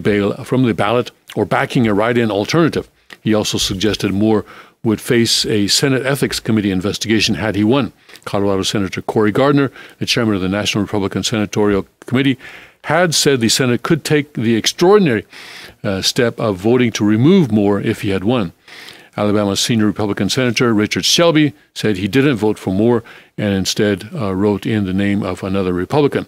ballot or backing a write-in alternative. He also suggested Moore would face a Senate Ethics Committee investigation had he won. Colorado Senator Cory Gardner, the chairman of the National Republican Senatorial Committee, had said the Senate could take the extraordinary step of voting to remove Moore if he had won. Alabama's senior Republican Senator Richard Shelby said he didn't vote for Moore and instead wrote in the name of another Republican.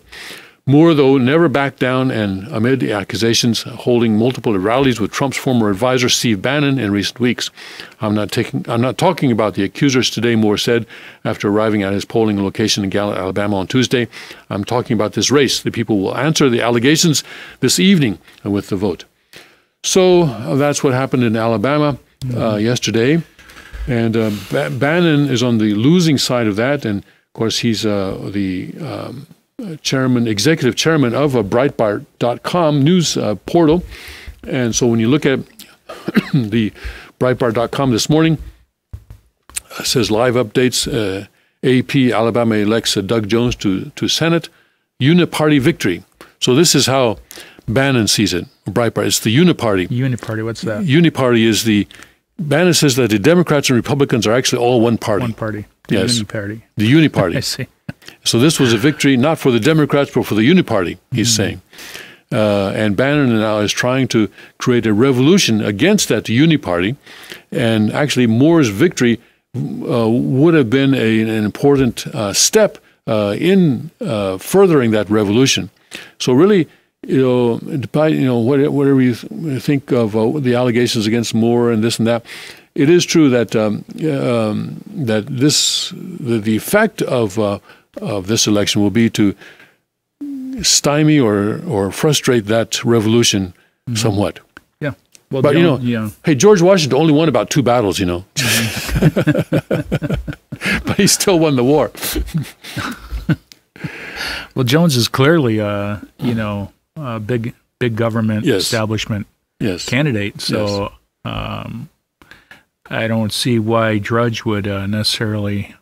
Moore, though, never backed down, and amid the accusations, holding multiple rallies with Trump's former advisor Steve Bannon in recent weeks. I'm not talking about the accusers today, Moore said after arriving at his polling location in Gallup, Alabama on Tuesday. I'm talking about this race. The people will answer the allegations this evening with the vote. So that's what happened in Alabama yesterday. And Bannon is on the losing side of that. And, of course, he's the executive chairman of a Breitbart.com news portal. And so when you look at the Breitbart.com this morning, it says live updates, AP, Alabama elects Doug Jones to Senate, uniparty victory. So this is how Bannon sees it, Breitbart. It's the uniparty. Uniparty, what's that? Uniparty is Bannon says that the Democrats and Republicans are actually all one party. One party. The yes. Uniparty. The Uniparty. I see. So this was a victory not for the Democrats, but for the Uniparty, he's saying. And Bannon now is trying to create a revolution against that Uniparty. And actually, Moore's victory would have been an important step in furthering that revolution. So really, whatever you think of the allegations against Moore and this and that, it is true that the effect of this election will be to stymie or frustrate that revolution somewhat. Yeah. Well, but hey, George Washington only won about 2 battles, but he still won the war. Well, Jones is clearly a big government establishment candidate. So I don't see why Drudge would necessarily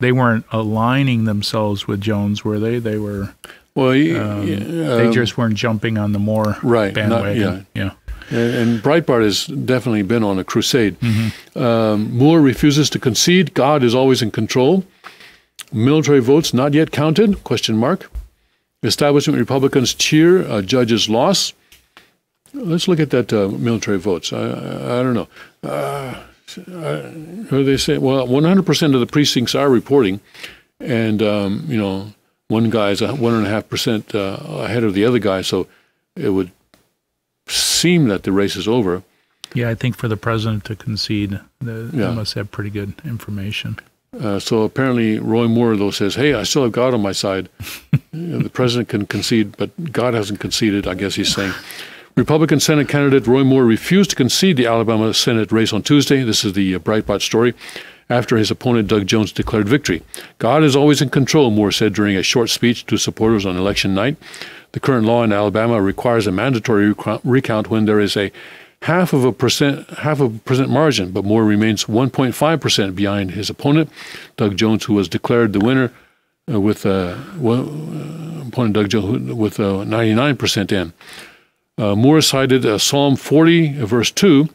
they weren't aligning themselves with Jones, were they? They were. Well, they just weren't jumping on the Moore bandwagon. Yeah. And Breitbart has definitely been on a crusade. Moore refuses to concede. God is always in control. Military votes not yet counted? Question mark. Establishment Republicans cheer judge's loss. Let's look at that military votes. I don't know. They say, well, 100% of the precincts are reporting, and one guy's 1.5% ahead of the other guy, so it would seem that the race is over. Yeah, I think for the president to concede, they must have pretty good information. So apparently Roy Moore, though, says, hey, I still have God on my side. The president can concede, but God hasn't conceded, I guess he's saying. Republican Senate candidate Roy Moore refused to concede the Alabama Senate race on Tuesday. This is the Breitbart story. After his opponent Doug Jones declared victory. God is always in control, Moore said during a short speech to supporters on election night. The current law in Alabama requires a mandatory recount when there is a half of a percent margin, but Moore remains 1.5% behind his opponent, Doug Jones, who was declared the winner with 99% in. Moore cited Psalm 40, verse 2,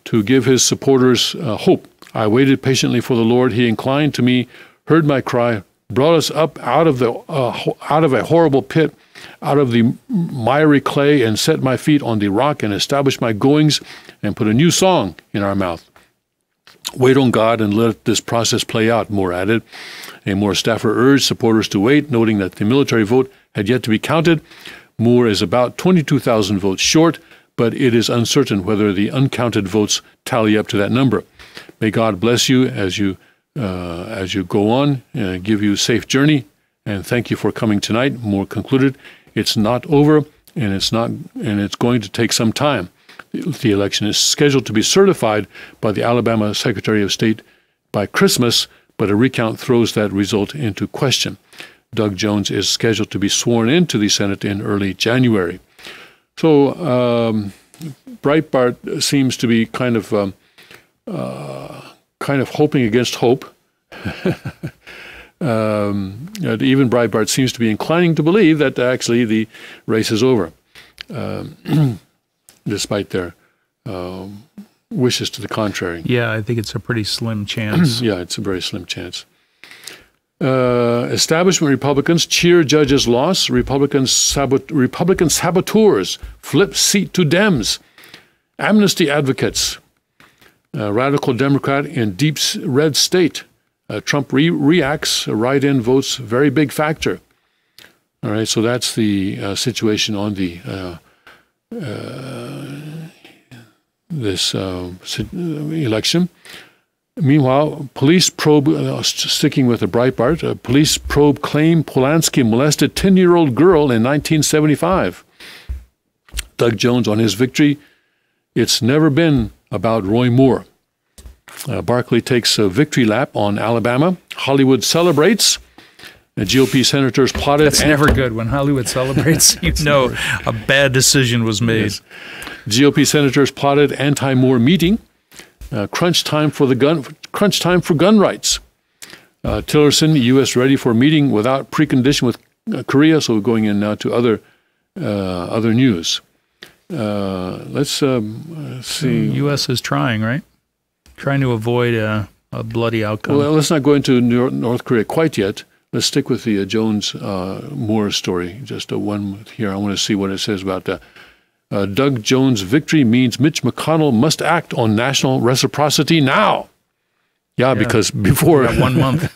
to give his supporters hope. I waited patiently for the Lord. He inclined to me, heard my cry, brought us up out of a horrible pit, out of the miry clay, and set my feet on the rock, and established my goings, and put a new song in our mouth. Wait on God and let this process play out, Moore added. A Moore staffer urged supporters to wait, noting that the military vote had yet to be counted. Moore is about 22,000 votes short, but it is uncertain whether the uncounted votes tally up to that number. May God bless you as you go on, give you a safe journey, and thank you for coming tonight. Moore concluded, it's not over, and it's going to take some time. The election is scheduled to be certified by the Alabama Secretary of State by Christmas, but a recount throws that result into question. Doug Jones is scheduled to be sworn into the Senate in early January. So Breitbart seems to be kind of hoping against hope. Even Breitbart seems to be inclining to believe that actually the race is over, despite their wishes to the contrary. Yeah, I think it's a pretty slim chance. Yeah, it's a very slim chance. Establishment Republicans cheer judge's loss. Republican saboteurs flip seat to Dems. Amnesty advocates. Radical Democrat in deep red state. Trump reacts. Write-in votes very big factor. All right, so that's the situation on the this election. Meanwhile, police probe, sticking with the Breitbart, police probe claim Polanski molested 10-year-old girl in 1975. Doug Jones on his victory. It's never been about Roy Moore. Barkley takes a victory lap on Alabama. Hollywood celebrates. GOP senators plotted. That's never good. When Hollywood celebrates, you know a bad decision was made. Yes. GOP senators plotted anti-Moore meeting. Crunch time for gun rights. Tillerson, U.S. ready for a meeting without precondition with Korea. So we're going in now to other news. Let's see. U.S. is trying, right? Trying to avoid a bloody outcome. Well, let's not go into North Korea quite yet. Let's stick with the Jones-Moore story. Just one here. I want to see what it says about that. Doug Jones' victory means Mitch McConnell must act on national reciprocity now. Yeah, because before 1 month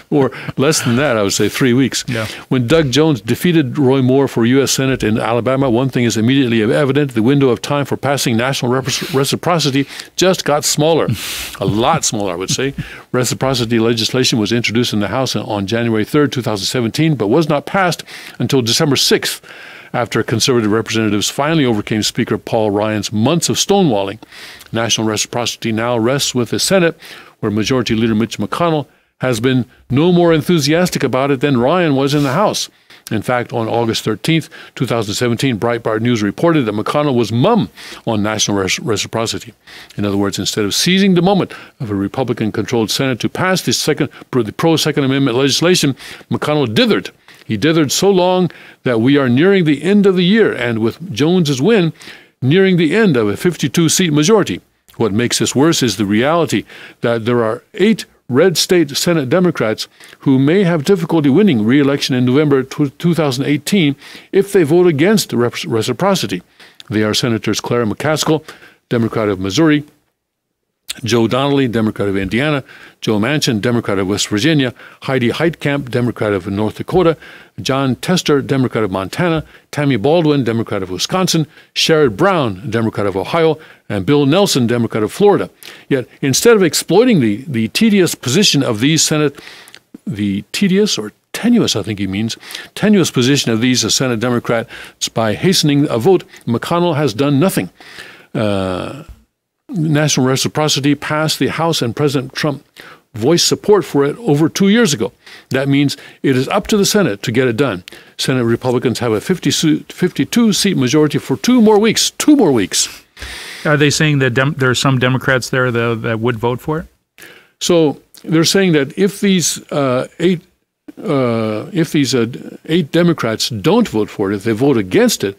or less than that, I would say 3 weeks. Yeah. When Doug Jones defeated Roy Moore for U.S. Senate in Alabama, one thing is immediately evident: the window of time for passing national reciprocity just got smaller, a lot smaller, I would say. Reciprocity legislation was introduced in the House on January 3rd, 2017, but was not passed until December 6th. After conservative representatives finally overcame Speaker Paul Ryan's months of stonewalling. National reciprocity now rests with the Senate, where Majority Leader Mitch McConnell has been no more enthusiastic about it than Ryan was in the House. In fact, on August 13th, 2017, Breitbart News reported that McConnell was mum on national reciprocity. In other words, instead of seizing the moment of a Republican-controlled Senate to pass the pro-Second Amendment legislation, McConnell dithered. He dithered so long that we are nearing the end of the year, and with Jones's win, nearing the end of a 52-seat majority. What makes this worse is the reality that there are 8 red state Senate Democrats who may have difficulty winning re-election in November 2018 if they vote against reciprocity. They are Senators Clara McCaskill, Democrat of Missouri; Joe Donnelly, Democrat of Indiana; Joe Manchin, Democrat of West Virginia; Heidi Heitkamp, Democrat of North Dakota; John Tester, Democrat of Montana; Tammy Baldwin, Democrat of Wisconsin; Sherrod Brown, Democrat of Ohio; and Bill Nelson, Democrat of Florida. Yet, instead of exploiting the tedious position of these tenuous, I think he means, tenuous position of these Senate Democrats by hastening a vote, McConnell has done nothing. National reciprocity passed the House, and President Trump voiced support for it over 2 years ago. That means it is up to the Senate to get it done. Senate Republicans have a 52-seat majority for 2 more weeks. 2 more weeks. Are they saying that there are some Democrats there that would vote for it? So they're saying that if these 8 Democrats don't vote for it, if they vote against it,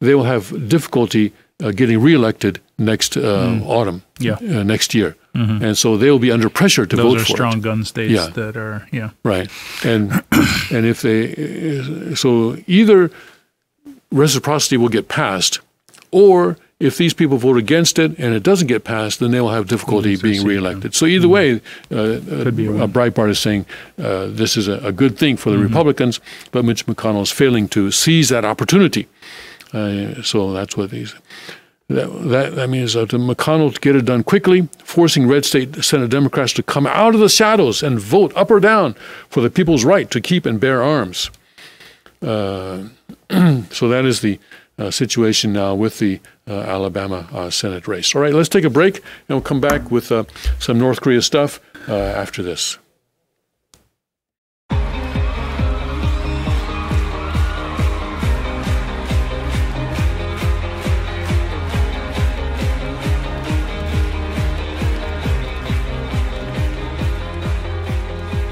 they will have difficulty getting reelected next autumn, next year. Mm-hmm. And so they will be under pressure to vote for it. Those are strong gun states that are, Right. And if they, so either reciprocity will get passed, or if these people vote against it and it doesn't get passed, then they will have difficulty being reelected. So either way, Breitbart is saying this is a good thing for the Republicans, but Mitch McConnell is failing to seize that opportunity. So that's what these. That means to McConnell to get it done quickly, forcing red state Senate Democrats to come out of the shadows and vote up or down for the people's right to keep and bear arms. So that is the situation now with the Alabama Senate race. All right, let's take a break, and we'll come back with some North Korea stuff after this.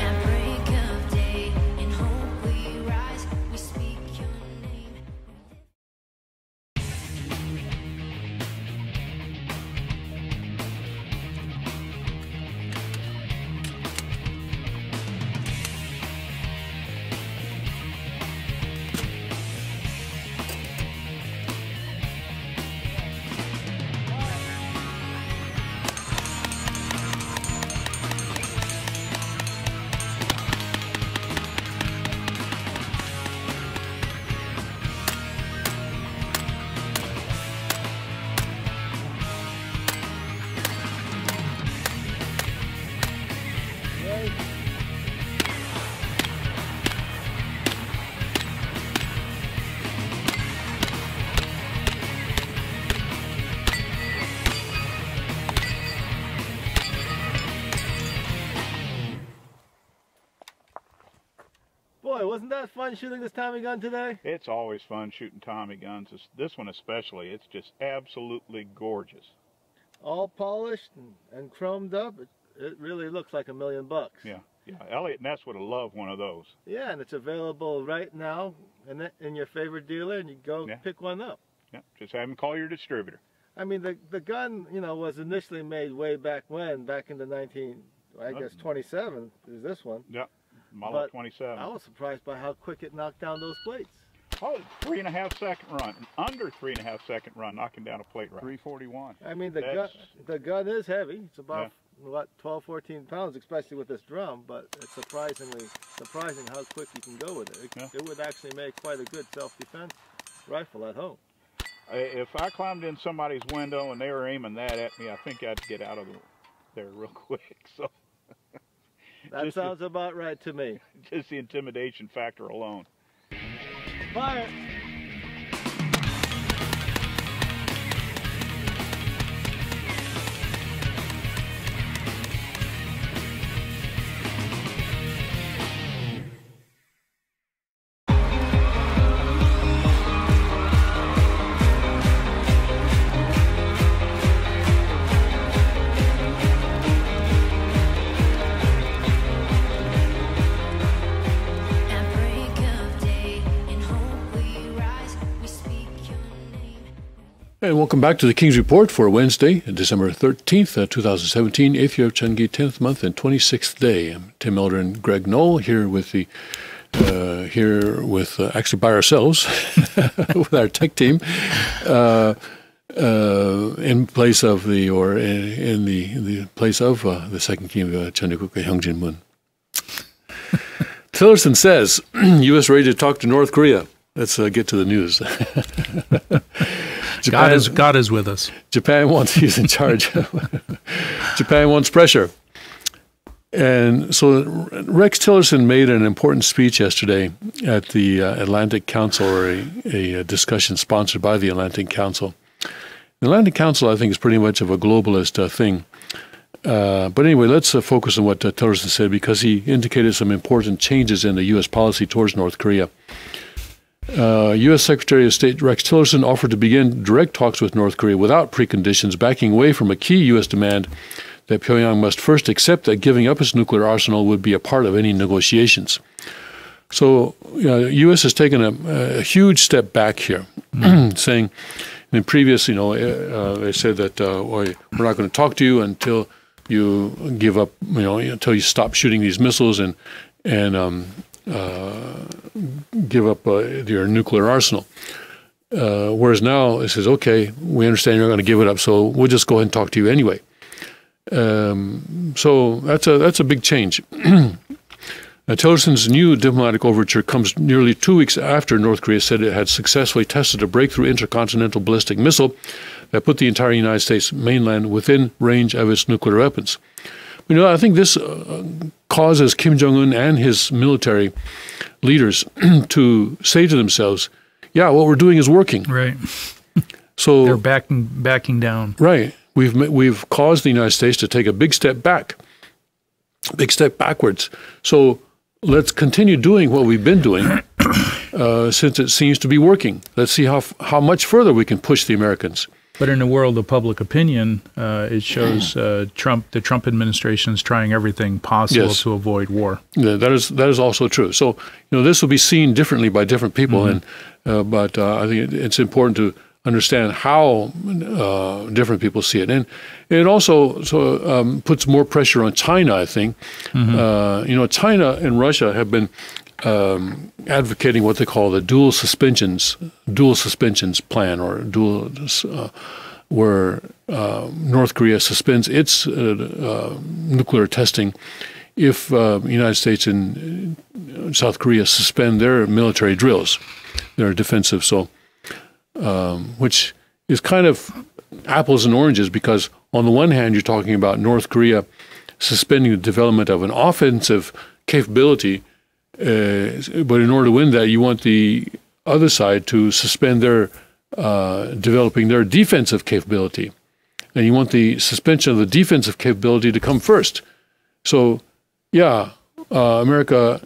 At break of day, in hope we rise, we speak your name. Boy, wasn't that fun shooting this Tommy gun today? It's always fun shooting Tommy guns. This one especially. It's just absolutely gorgeous. All polished and chromed up. It really looks like $1,000,000. Yeah. Elliot Ness would have loved one of those. Yeah, and it's available right now in your favorite dealer, and you go pick one up. Yeah, just have him call your distributor. I mean, the gun, was initially made way back when, back in the 27 is this one. Yeah, Model But 27. I was surprised by how quick it knocked down those plates. Oh, 3.5 second run, under 3.5 second run, knocking down a plate right. 341. I mean, the gun is heavy. It's about, 12, 14 pounds, especially with this drum, but it's surprising how quick you can go with it. It would actually make quite a good self-defense rifle at home. If I climbed in somebody's window and they were aiming that at me, I think I'd get out of there real quick. So that sounds about right to me. Just the intimidation factor alone. Fire! And welcome back to the King's Report for Wednesday, December 13th, 2017, 8th year of Chungi, 10th month and 26th day. I'm Tim Elder and Greg Knoll here with actually by ourselves with our tech team in place of in the place of the second king of Chungi, Hyung Jin-moon. Tillerson says, U.S. ready to talk to North Korea. Let's get to the news. Japan, God is with us. Japan wants, he's in charge. Japan wants pressure. And so Rex Tillerson made an important speech yesterday at the Atlantic Council, or a discussion sponsored by the Atlantic Council. The Atlantic Council, I think, is pretty much of a globalist thing. But anyway, let's focus on what Tillerson said, because he indicated some important changes in the U.S. policy towards North Korea. U.S. Secretary of State Rex Tillerson offered to begin direct talks with North Korea without preconditions, backing away from a key U.S. demand that Pyongyang must first accept that giving up its nuclear arsenal would be a part of any negotiations. So, U.S. has taken a huge step back here, saying in previous, they said that we're not going to talk to you until you give up, until you stop shooting these missiles and give up your nuclear arsenal. Whereas now it says, okay, we understand you're going to give it up, so we'll just go ahead and talk to you anyway. So that's a big change. Tillerson's new diplomatic overture comes nearly 2 weeks after North Korea said it had successfully tested a breakthrough intercontinental ballistic missile that put the entire United States mainland within range of its nuclear weapons. I think this causes Kim Jong-un and his military leaders to say to themselves, yeah, what we're doing is working. Right. So they're backing down. Right. We've caused the United States to take a big step backwards. So let's continue doing what we've been doing since it seems to be working. Let's see how much further we can push the Americans. But in the world of public opinion, it shows the Trump administration is trying everything possible to avoid war. Yeah, that is also true. So this will be seen differently by different people, but I think it's important to understand how different people see it, and it also puts more pressure on China. I think China and Russia have been advocating what they call the dual suspensions plan, or where North Korea suspends its nuclear testing if United States and South Korea suspend their military drills, their defensive. So, which is kind of apples and oranges, because on the one hand you're talking about North Korea suspending the development of an offensive capability. But in order to win that, you want the other side to suspend their developing their defensive capability. And you want the suspension of the defensive capability to come first. So, America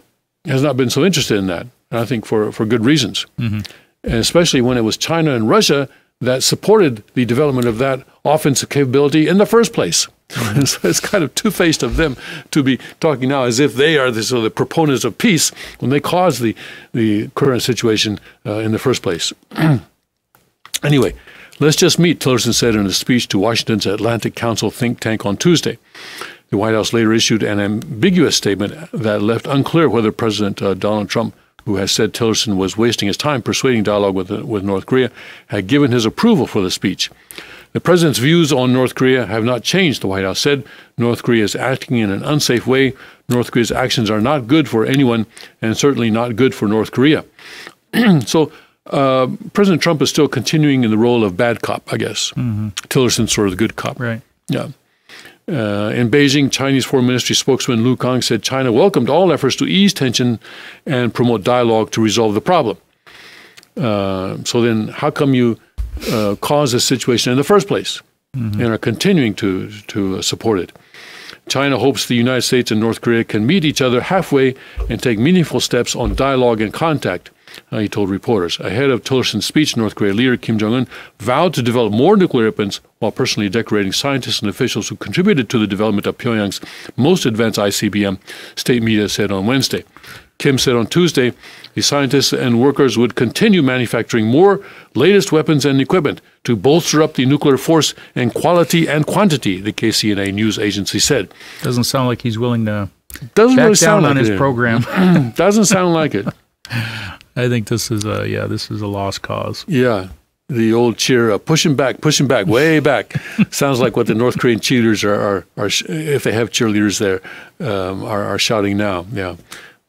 has not been so interested in that, and I think for good reasons. And especially when it was China and Russia that supported the development of that offensive capability in the first place. So it's kind of two-faced of them to be talking now as if they are the proponents of peace when they caused the current situation in the first place. Anyway, let's just meet, Tillerson said in a speech to Washington's Atlantic Council think tank on Tuesday. The White House later issued an ambiguous statement that left unclear whether President Donald Trump, who has said Tillerson was wasting his time persuading dialogue with North Korea, had given his approval for the speech. The president's views on North Korea have not changed, the White House said. North Korea is acting in an unsafe way. North Korea's actions are not good for anyone, and certainly not good for North Korea. So President Trump is still continuing in the role of bad cop, I guess. Tillerson's sort of the good cop. Right. Yeah. In Beijing, Chinese Foreign Ministry spokesman Lu Kang said China welcomed all efforts to ease tension and promote dialogue to resolve the problem. So then how come you caused this situation in the first place and are continuing to support it? China hopes the United States and North Korea can meet each other halfway and take meaningful steps on dialogue and contact. he told reporters. Ahead of Tillerson's speech, North Korea leader Kim Jong-un vowed to develop more nuclear weapons while personally decorating scientists and officials who contributed to the development of Pyongyang's most advanced ICBM, state media said on Wednesday. Kim said on Tuesday the scientists and workers would continue manufacturing more latest weapons and equipment to bolster up the nuclear force and quality and quantity, the KCNA news agency said. Doesn't sound like he's willing to Doesn't back really down sound on like his it. program. Doesn't sound like it. I think this is a lost cause. Yeah. The old cheer, pushing back, way back. Sounds like what the North Korean cheerleaders are if they have cheerleaders there, are shouting now. Yeah.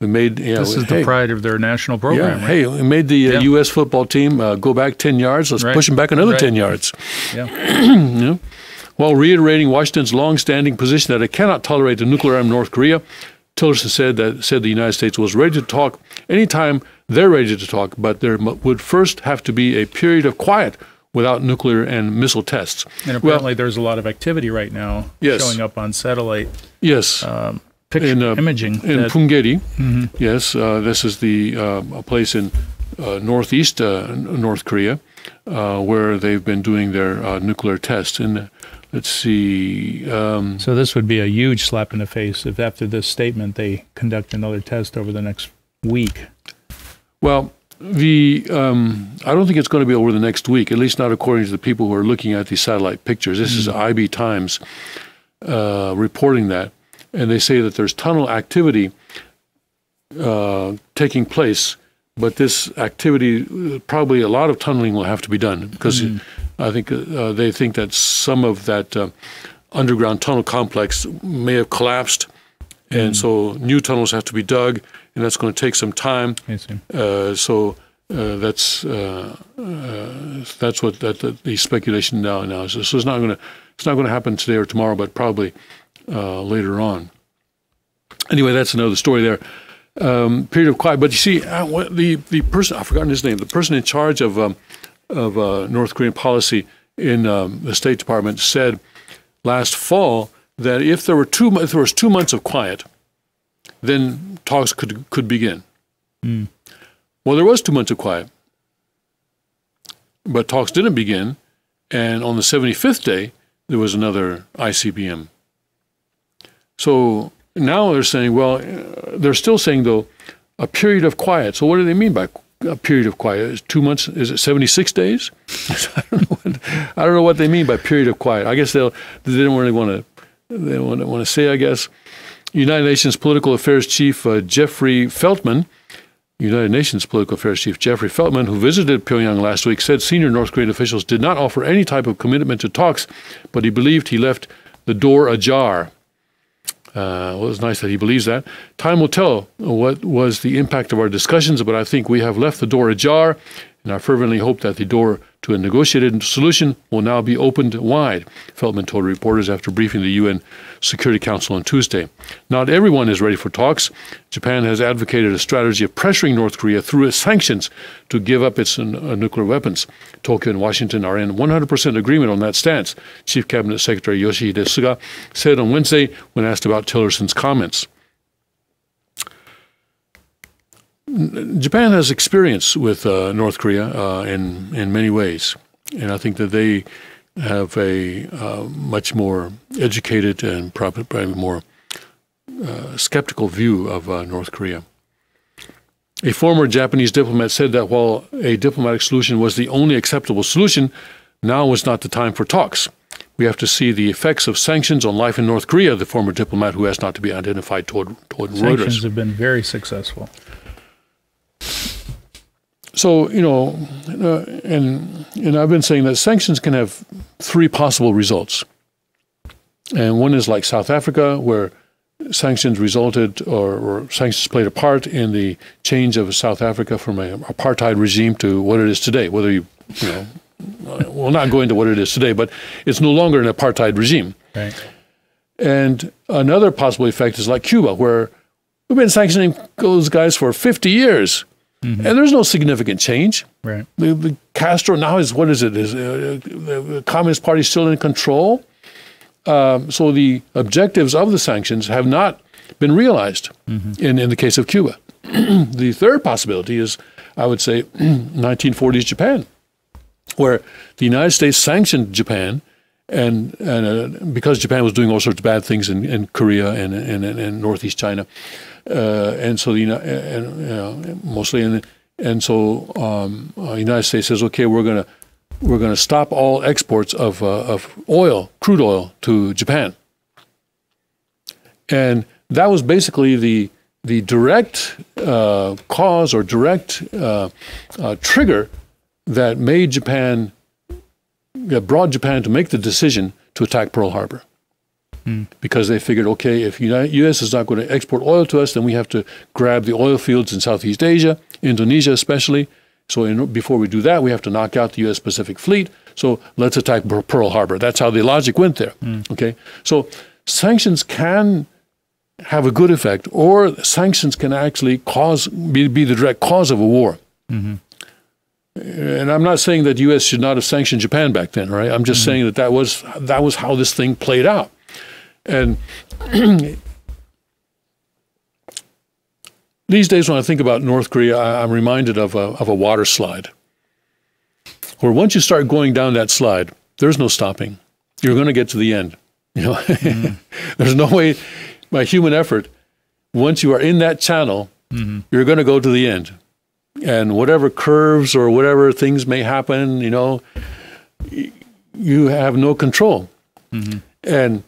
We made, this is the pride of their national program. Yeah. Right? Hey, we made the U.S. football team go back 10 yards. Let's push them back another 10 yards. Yeah. While reiterating Washington's long-standing position that it cannot tolerate a nuclear-armed North Korea, Tillerson said the United States was ready to talk anytime they're ready to talk, but there would first have to be a period of quiet without nuclear and missile tests. And apparently there's a lot of activity right now showing up on satellite. Yes. Picture imaging in Punggye. Yes, this is a place in northeast North Korea where they've been doing their nuclear tests. And let's see. So this would be a huge slap in the face if after this statement they conduct another test over the next week. Well, I don't think it's going to be over the next week, at least not according to the people who are looking at these satellite pictures. This is IB Times reporting that. And they say that there's tunnel activity taking place, but this activity, probably a lot of tunneling will have to be done because I think they think that some of that underground tunnel complex may have collapsed, and so new tunnels have to be dug, and that's going to take some time. I see. So that's what the speculation now is. So it's not going to happen today or tomorrow, but probably later on. Anyway, that's another story there. Period of quiet. But you see, the person, I've forgotten his name, the person in charge of North Korean policy in the State Department said last fall that if there was 2 months of quiet, then talks could begin. Well, there was 2 months of quiet, but talks didn't begin, and on the 75th day, there was another ICBM. So now they're saying, well, they're still saying, though, a period of quiet. So what do they mean by a period of quiet? Is 2 months, is it 76 days? I don't know what they mean by period of quiet. I guess they don't really want to say, I guess. United Nations Political Affairs Chief Jeffrey Feltman, who visited Pyongyang last week, said senior North Korean officials did not offer any type of commitment to talks, but he believed he left the door ajar. Well, it's nice that he believes that. Time will tell what was the impact of our discussions, but I think we have left the door ajar, and I fervently hope that the door to a negotiated solution will now be opened wide, Feltman told reporters after briefing the UN Security Council on Tuesday. Not everyone is ready for talks. Japan has advocated a strategy of pressuring North Korea through its sanctions to give up its nuclear weapons. Tokyo and Washington are in 100% agreement on that stance, Chief Cabinet Secretary Yoshihide Suga said on Wednesday when asked about Tillerson's comments. Japan has experience with North Korea in many ways, and I think that they have a much more educated and probably more skeptical view of North Korea. A former Japanese diplomat said that while a diplomatic solution was the only acceptable solution, now was not the time for talks. We have to see the effects of sanctions on life in North Korea, the former diplomat who has not to be identified told Reuters. Sanctions have been very successful. So, and I've been saying that sanctions can have three possible results. And one is like South Africa, where sanctions resulted or sanctions played a part in the change of South Africa from an apartheid regime to what it is today. Whether we'll not go into what it is today, but it's no longer an apartheid regime. Right. And another possible effect is like Cuba, where we've been sanctioning those guys for 50 years. Mm-hmm. And there's no significant change. Right. The Castro now is, what is it? Is the Communist Party still in control? So the objectives of the sanctions have not been realized in the case of Cuba. The third possibility is I would say, 1940s Japan, where the United States sanctioned Japan, and because Japan was doing all sorts of bad things in Korea and Northeast China, and so mostly, and so the United States says, okay, we're gonna stop all exports of oil, crude oil, to Japan, and that was basically the direct cause or direct trigger that made Japan, that brought Japan to make the decision to attack Pearl Harbor. Because they figured, okay, if U.S. is not going to export oil to us, then we have to grab the oil fields in Southeast Asia, Indonesia especially. So before we do that, we have to knock out the U.S. Pacific Fleet. So let's attack Pearl Harbor. That's how the logic went there. Okay, so sanctions can have a good effect, or sanctions can actually be the direct cause of a war. And I'm not saying that U.S. should not have sanctioned Japan back then, right? I'm just saying that was how this thing played out. And these days, when I think about North Korea, I'm reminded of a water slide, where once you start going down that slide, there's no stopping. You're going to get to the end. You know, there's no way by human effort. Once you are in that channel, you're going to go to the end. And whatever curves or whatever things may happen, you know, you have no control. And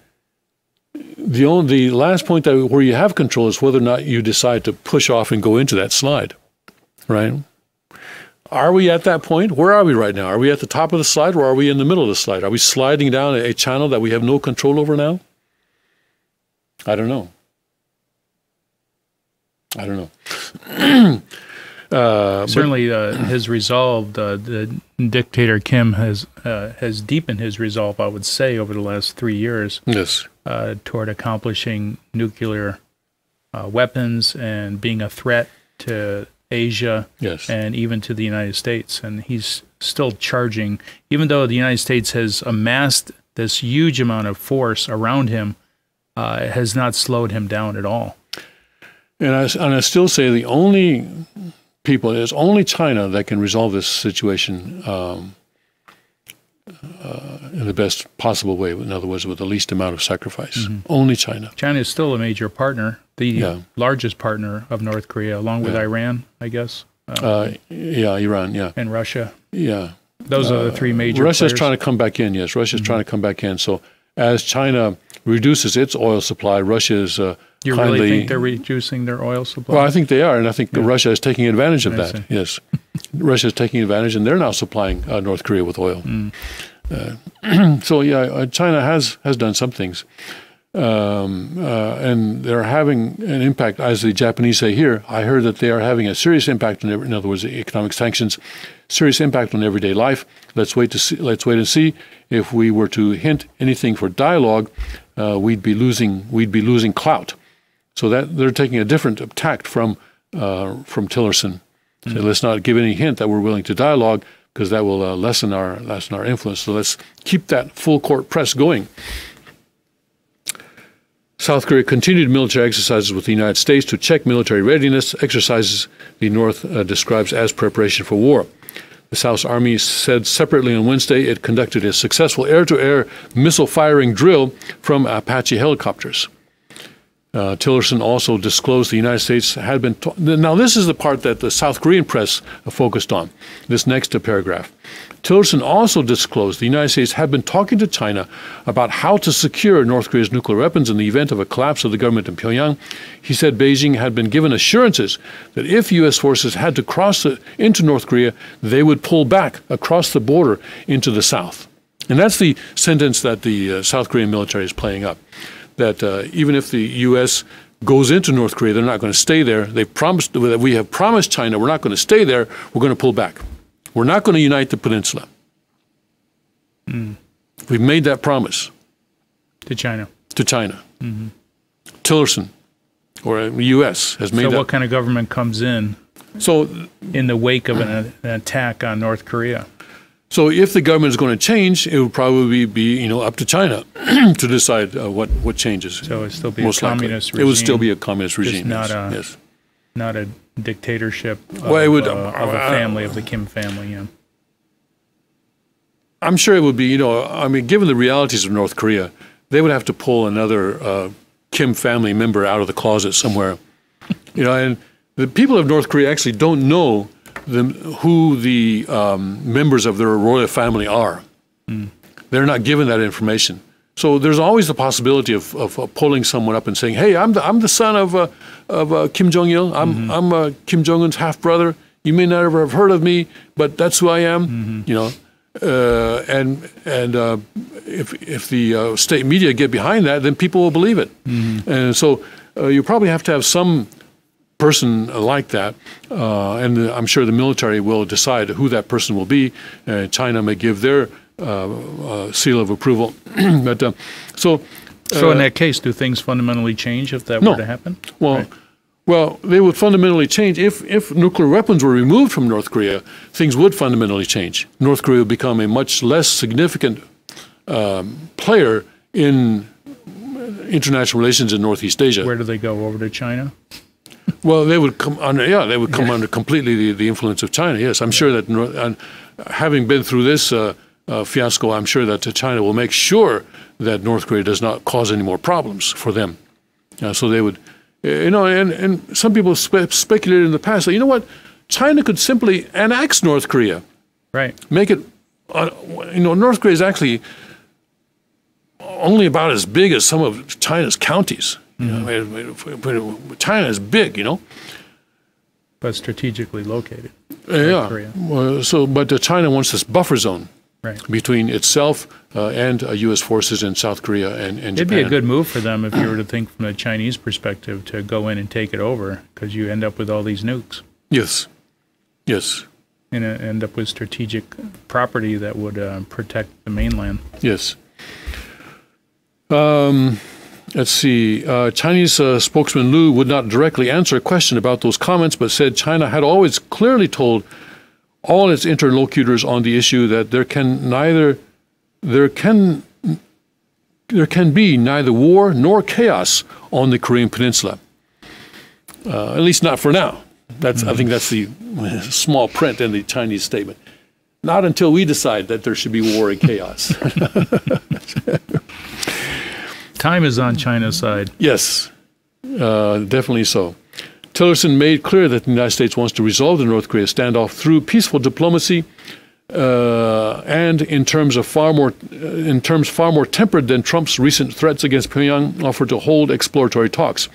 the last point where you have control is whether or not you decide to push off and go into that slide, right? Are we at that point? Where are we right now? Are we at the top of the slide, or are we in the middle of the slide? Are we sliding down a channel that we have no control over now? I don't know. Certainly, his resolve, the dictator Kim has deepened his resolve, I would say, over the last 3 years. Yes. Toward accomplishing nuclear weapons and being a threat to Asia, yes, and even to the United States. And he's still charging, even though the United States has amassed this huge amount of force around him, it has not slowed him down at all. And I still say the only people, it's only China that can resolve this situation in the best possible way. In other words, with the least amount of sacrifice. Only China. China is still a major partner, the largest partner of North Korea, along with Iran, I guess. Iran, and Russia. Yeah, those are the three major. Russia's players. trying to come back in. Yes, Russia's trying to come back in. So as China reduces its oil supply, Russia is. You really think they're reducing their oil supply? Well, I think they are, and I think Russia is taking advantage of that. Yes, Russia is taking advantage, and they're now supplying North Korea with oil. So yeah, China has done some things, and they're having an impact, as the Japanese say here. I heard that they are having a serious impact on, in other words, economic sanctions, serious impact on everyday life. Let's wait and see. If we were to hint anything for dialogue, we'd be losing clout. So that they're taking a different tact from Tillerson. So let's not give any hint that we're willing to dialogue, because that will lessen our influence. So let's keep that full court press going. South Korea continued military exercises with the United States to check military readiness, exercises the North describes as preparation for war. The South Army said separately on Wednesday it conducted a successful air-to-air missile firing drill from Apache helicopters. Tillerson also disclosed the United States had been... Now, this is the part that the South Korean press focused on, this next paragraph. Tillerson also disclosed the United States had been talking to China about how to secure North Korea's nuclear weapons in the event of a collapse of the government in Pyongyang. He said Beijing had been given assurances that if U.S. forces had to cross into North Korea, they would pull back across the border into the south. And that's the sentence that the South Korean military is playing up. That even if the U.S. goes into North Korea, they're not going to stay there. They promised that we have promised China we're not going to stay there. We're going to pull back. We're not going to unite the peninsula. We've made that promise to China. Tillerson, or the U.S. has made that. So what kind of government comes in? So in the wake of an attack on North Korea. So if the government is going to change, it would probably be up to China to decide what changes. So it would still be a communist regime. It would still be a communist regime. Just not a dictatorship of, Well, it would, of a family, of the Kim family. Yeah. I'm sure it would be, I mean, given the realities of North Korea, they would have to pull another Kim family member out of the closet somewhere. And the people of North Korea actually don't know who the members of their royal family are. They're not given that information. So there's always the possibility of pulling someone up and saying, "Hey, I'm the son of Kim Jong-il. I'm Kim Jong-un's half brother. You may not ever have heard of me, but that's who I am." And if the state media get behind that, then people will believe it. And so you probably have to have some person like that, and I'm sure the military will decide who that person will be. China may give their seal of approval. But so in that case, do things fundamentally change if that were to happen? Well, they would fundamentally change. If nuclear weapons were removed from North Korea, things would fundamentally change. North Korea would become a much less significant player in international relations in Northeast Asia. Where do they go? Over to China? Well, they would come under. Yeah, they would come under completely the influence of China. Yes, I'm sure that. Having been through this fiasco, I'm sure that China will make sure that North Korea does not cause any more problems for them. So they would. And some people speculated in the past that, China could simply annex North Korea. Right. Make it, North Korea is actually only about as big as some of China's counties. China is big, But strategically located. Yeah. But China wants this buffer zone. Right. Between itself and U.S. forces in South Korea and Japan. It'd be a good move for them if you were to think from the Chinese perspective to go in and take it over, because you end up with all these nukes. Yes. And end up with strategic property that would protect the mainland. Yes. Let's see. Chinese spokesman Lu would not directly answer a question about those comments, but said China had always clearly told all its interlocutors on the issue that there can be neither war nor chaos on the Korean Peninsula. At least not for now. I think that's the small print in the Chinese statement. Not until we decide that there should be war and chaos. Time is on China's side. Yes, definitely so. Tillerson made clear that the United States wants to resolve the North Korea standoff through peaceful diplomacy, and in terms far more tempered than Trump's recent threats against Pyongyang, offered to hold exploratory talks.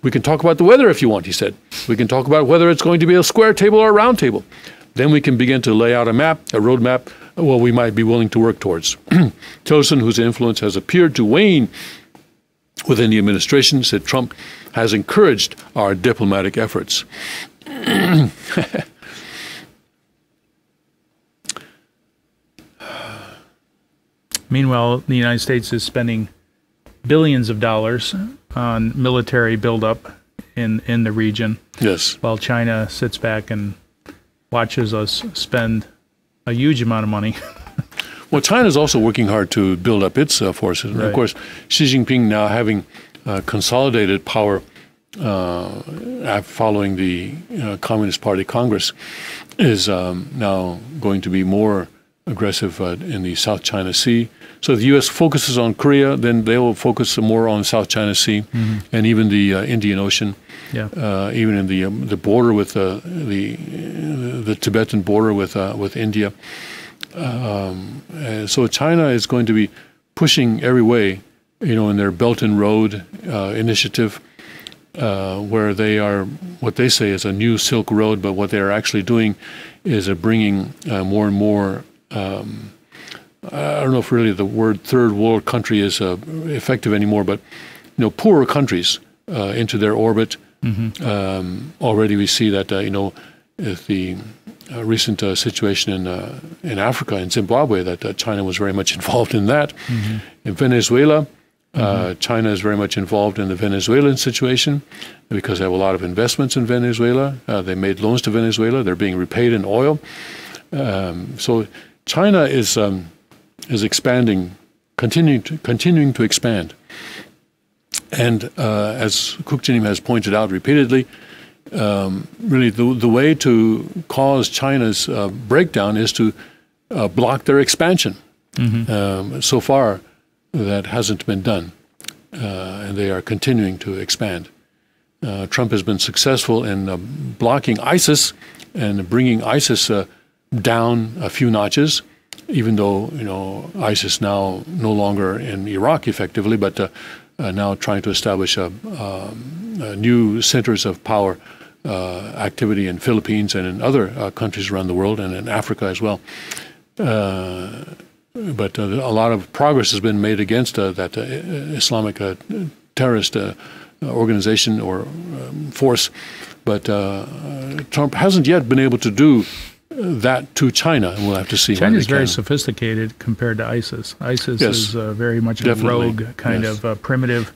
"We can talk about the weather if you want," he said. "We can talk about whether it's going to be a square table or a round table. Then we can begin to lay out a roadmap, we might be willing to work towards." Tillerson, whose influence has appeared to wane within the administration, said Trump has encouraged our diplomatic efforts. Meanwhile, the United States is spending billions of dollars on military buildup in the region. Yes. While China sits back and watches us spend a huge amount of money. Well, China is also working hard to build up its forces. And of course, Xi Jinping, now having consolidated power following the Communist Party Congress, is now going to be more aggressive in the South China Sea. So if the U.S. focuses on Korea, then they will focus more on South China Sea and even the Indian Ocean. Yeah. Even in the border with the Tibetan border with India. So China is going to be pushing every way, in their Belt and Road initiative, where they are, what they say is a new Silk Road, but what they are actually doing is bringing more and more, I don't know if really the word third world country is effective anymore, but poorer countries into their orbit. Already we see that, if the recent situation in Africa, in Zimbabwe, that China was very much involved in that. In Venezuela, China is very much involved in the Venezuelan situation because they have a lot of investments in Venezuela. They made loans to Venezuela. They're being repaid in oil. So China is expanding, continuing to expand. And as Kuk Jinim has pointed out repeatedly, really the way to cause China's breakdown is to block their expansion. So far, that hasn't been done, and they are continuing to expand. Trump has been successful in blocking ISIS and bringing ISIS down a few notches, even though ISIS now no longer in Iraq effectively, but now trying to establish new centers of power activity in Philippines and in other countries around the world and in Africa as well. But a lot of progress has been made against that Islamic terrorist organization or force, but Trump hasn't yet been able to do that to China, and we'll have to see. China is very sophisticated compared to ISIS. ISIS is very much a rogue kind of primitive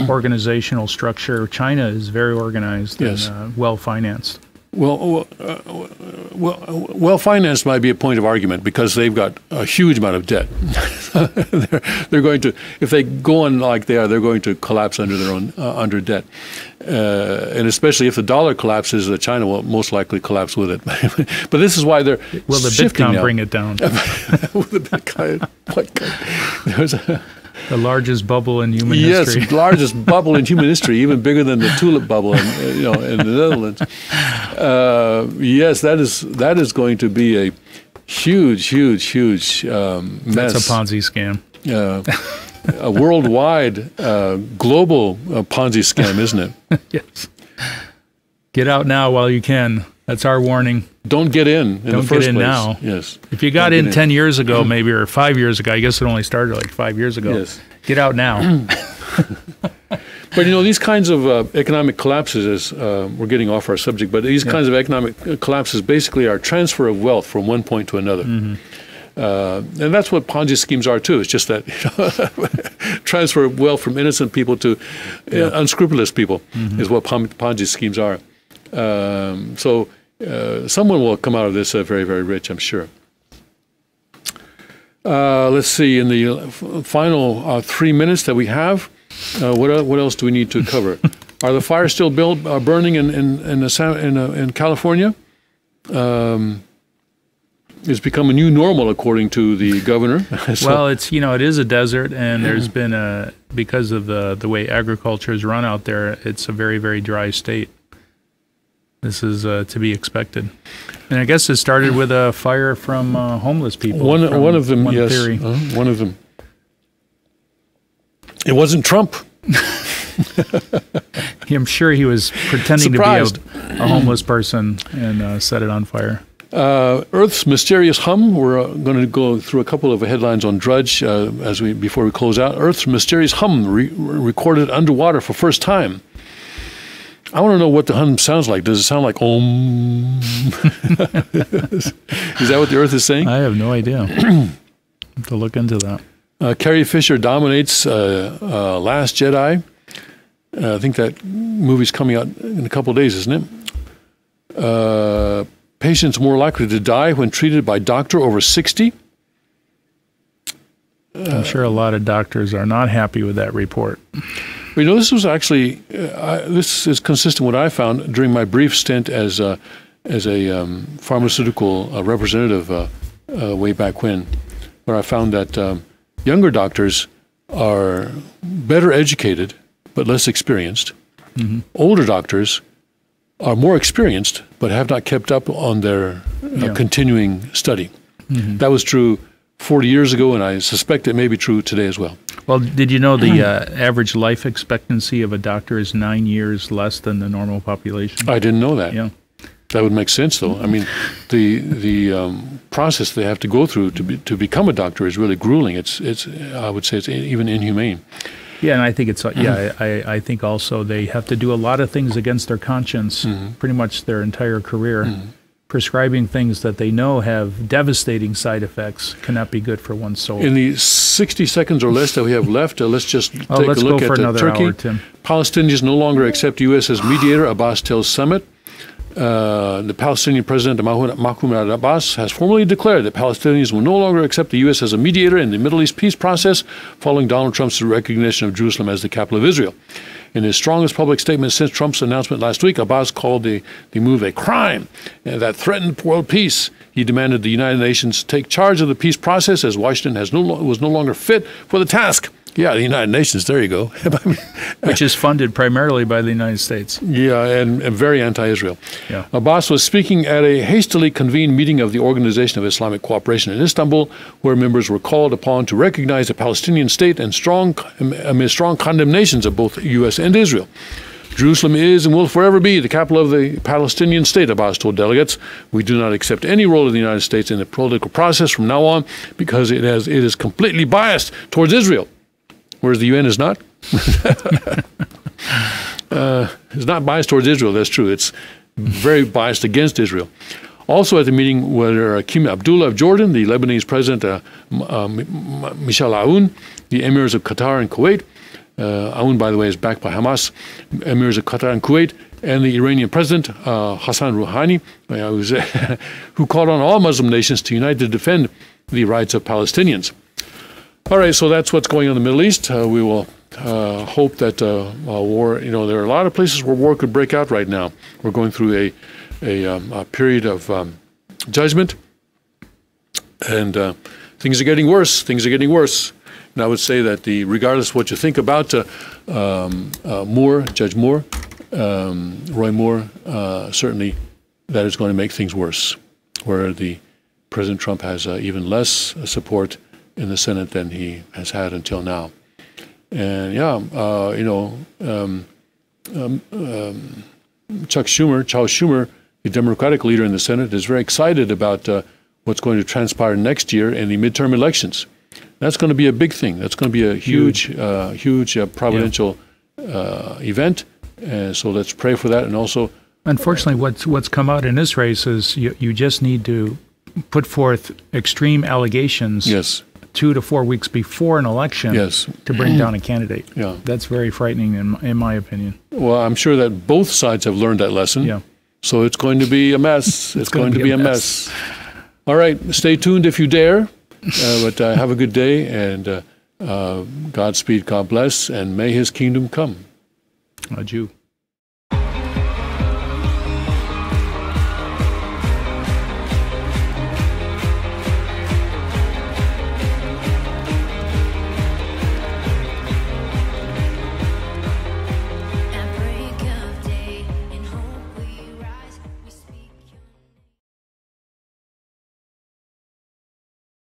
organizational structure. China is very organized and well-financed. Well financed might be a point of argument because they've got a huge amount of debt. they're going to, if they go on like they are, they're going to collapse under their own under debt, and especially if the dollar collapses, China will most likely collapse with it. But this is why they're will the shifting Bitcoin now. bring it down? Will the Bitcoin? There's the largest bubble in human history. Yes, largest bubble in human history, even bigger than the tulip bubble in the Netherlands. Yes, that is going to be a huge mess. That's a Ponzi scam. A worldwide, global Ponzi scam, isn't it? Yes. Get out now while you can. That's our warning. Don't get in the first place. Don't get in now. Yes. If you got in 10 years ago, maybe, or 5 years ago, I guess it only started like 5 years ago. Yes. Get out now. But these kinds of economic collapses, as we're getting off our subject, but these kinds of economic collapses basically are transfer of wealth from one point to another. And that's what Ponzi schemes are too. It's just that transfer of wealth from innocent people to unscrupulous people is what Ponzi schemes are. So someone will come out of this very, very rich, I'm sure. Let's see, in the final 3 minutes that we have, what else do we need to cover? Are the fires still burning in California? It's become a new normal, according to the governor. Well, it is a desert, and there's been because of the way agriculture is run out there, it's a very, very dry state. This is to be expected, and I guess it started with a fire from homeless people. One of them, yes. Theory. One of them. It wasn't Trump. I'm sure he was pretending to be a homeless person and set it on fire. Earth's mysterious hum. We're going to go through a couple of headlines on Drudge before we close out. Earth's mysterious hum recorded underwater for first time. I want to know what the hum sounds like. Does it sound like Om? Is that what the Earth is saying? I have no idea. Have to look into that. Carrie Fisher dominates Last Jedi. I think that movie's coming out in a couple of days, isn't it? Patients more likely to die when treated by doctor over 60. I'm sure a lot of doctors are not happy with that report. This was actually this is consistent with what I found during my brief stint as a pharmaceutical representative way back when, where I found that younger doctors are better educated but less experienced. Older doctors are more experienced but have not kept up on their continuing study. That was true 40 years ago, and I suspect it may be true today as well. Well, did you know the average life expectancy of a doctor is 9 years less than the normal population? I didn't know that. Yeah. That would make sense, though. I mean, the process they have to go through to become a doctor is really grueling. It's I would say it's even inhumane. Yeah, and I think it's I think also they have to do a lot of things against their conscience, pretty much their entire career. Prescribing things that they know have devastating side effects cannot be good for one's soul. In the 60 seconds or less that we have left, let's just take a look at Turkey. Hour, Tim. Palestinians no longer accept U.S. as mediator, Abbas tells summit. The Palestinian president, Mahmoud Abbas, has formally declared that Palestinians will no longer accept the U.S. as a mediator in the Middle East peace process following Donald Trump's recognition of Jerusalem as the capital of Israel. In his strongest public statement since Trump's announcement last week, Abbas called the move a crime that threatened world peace. He demanded the United Nations take charge of the peace process as Washington was no longer fit for the task. Yeah, the United Nations, there you go. Which is funded primarily by the United States. Yeah, and very anti-Israel. Yeah. Abbas was speaking at a hastily convened meeting of the Organization of Islamic Cooperation in Istanbul, where members were called upon to recognize the Palestinian state and amid strong condemnations of both U.S. and Israel. Jerusalem is and will forever be the capital of the Palestinian state, Abbas told delegates. We do not accept any role of the United States in the political process from now on because it is completely biased towards Israel. Whereas the UN is not. It's not biased towards Israel, that's true. It's very biased against Israel. Also at the meeting were Kim Abdullah of Jordan, the Lebanese President Michel Aoun, the Emirs of Qatar and Kuwait. Aoun, by the way, is backed by Hamas. Emirs of Qatar and Kuwait, and the Iranian President Hassan Rouhani, who called on all Muslim nations to unite to defend the rights of Palestinians. All right, so that's what's going on in the Middle East. We will hope that war, there are a lot of places where war could break out right now. We're going through a period of judgment, and things are getting worse. Things are getting worse. And I would say that regardless of what you think about Moore, Judge Moore, Roy Moore, certainly that is going to make things worse, where President Trump has even less support in the Senate than he has had until now. And Charles Schumer, the Democratic leader in the Senate, is very excited about what's going to transpire next year in the midterm elections. That's going to be a big thing. That's going to be a huge providential event. So let's pray for that. And also, unfortunately, what's come out in this race is you just need to put forth extreme allegations. Yes. 2 to 4 weeks before an election, yes, to bring down a candidate. Yeah. That's very frightening in my opinion. Well, I'm sure that both sides have learned that lesson. Yeah. So it's going to be a mess. It's going to be a mess. All right. Stay tuned if you dare. But have a good day, and Godspeed, God bless, and may His kingdom come. Adieu.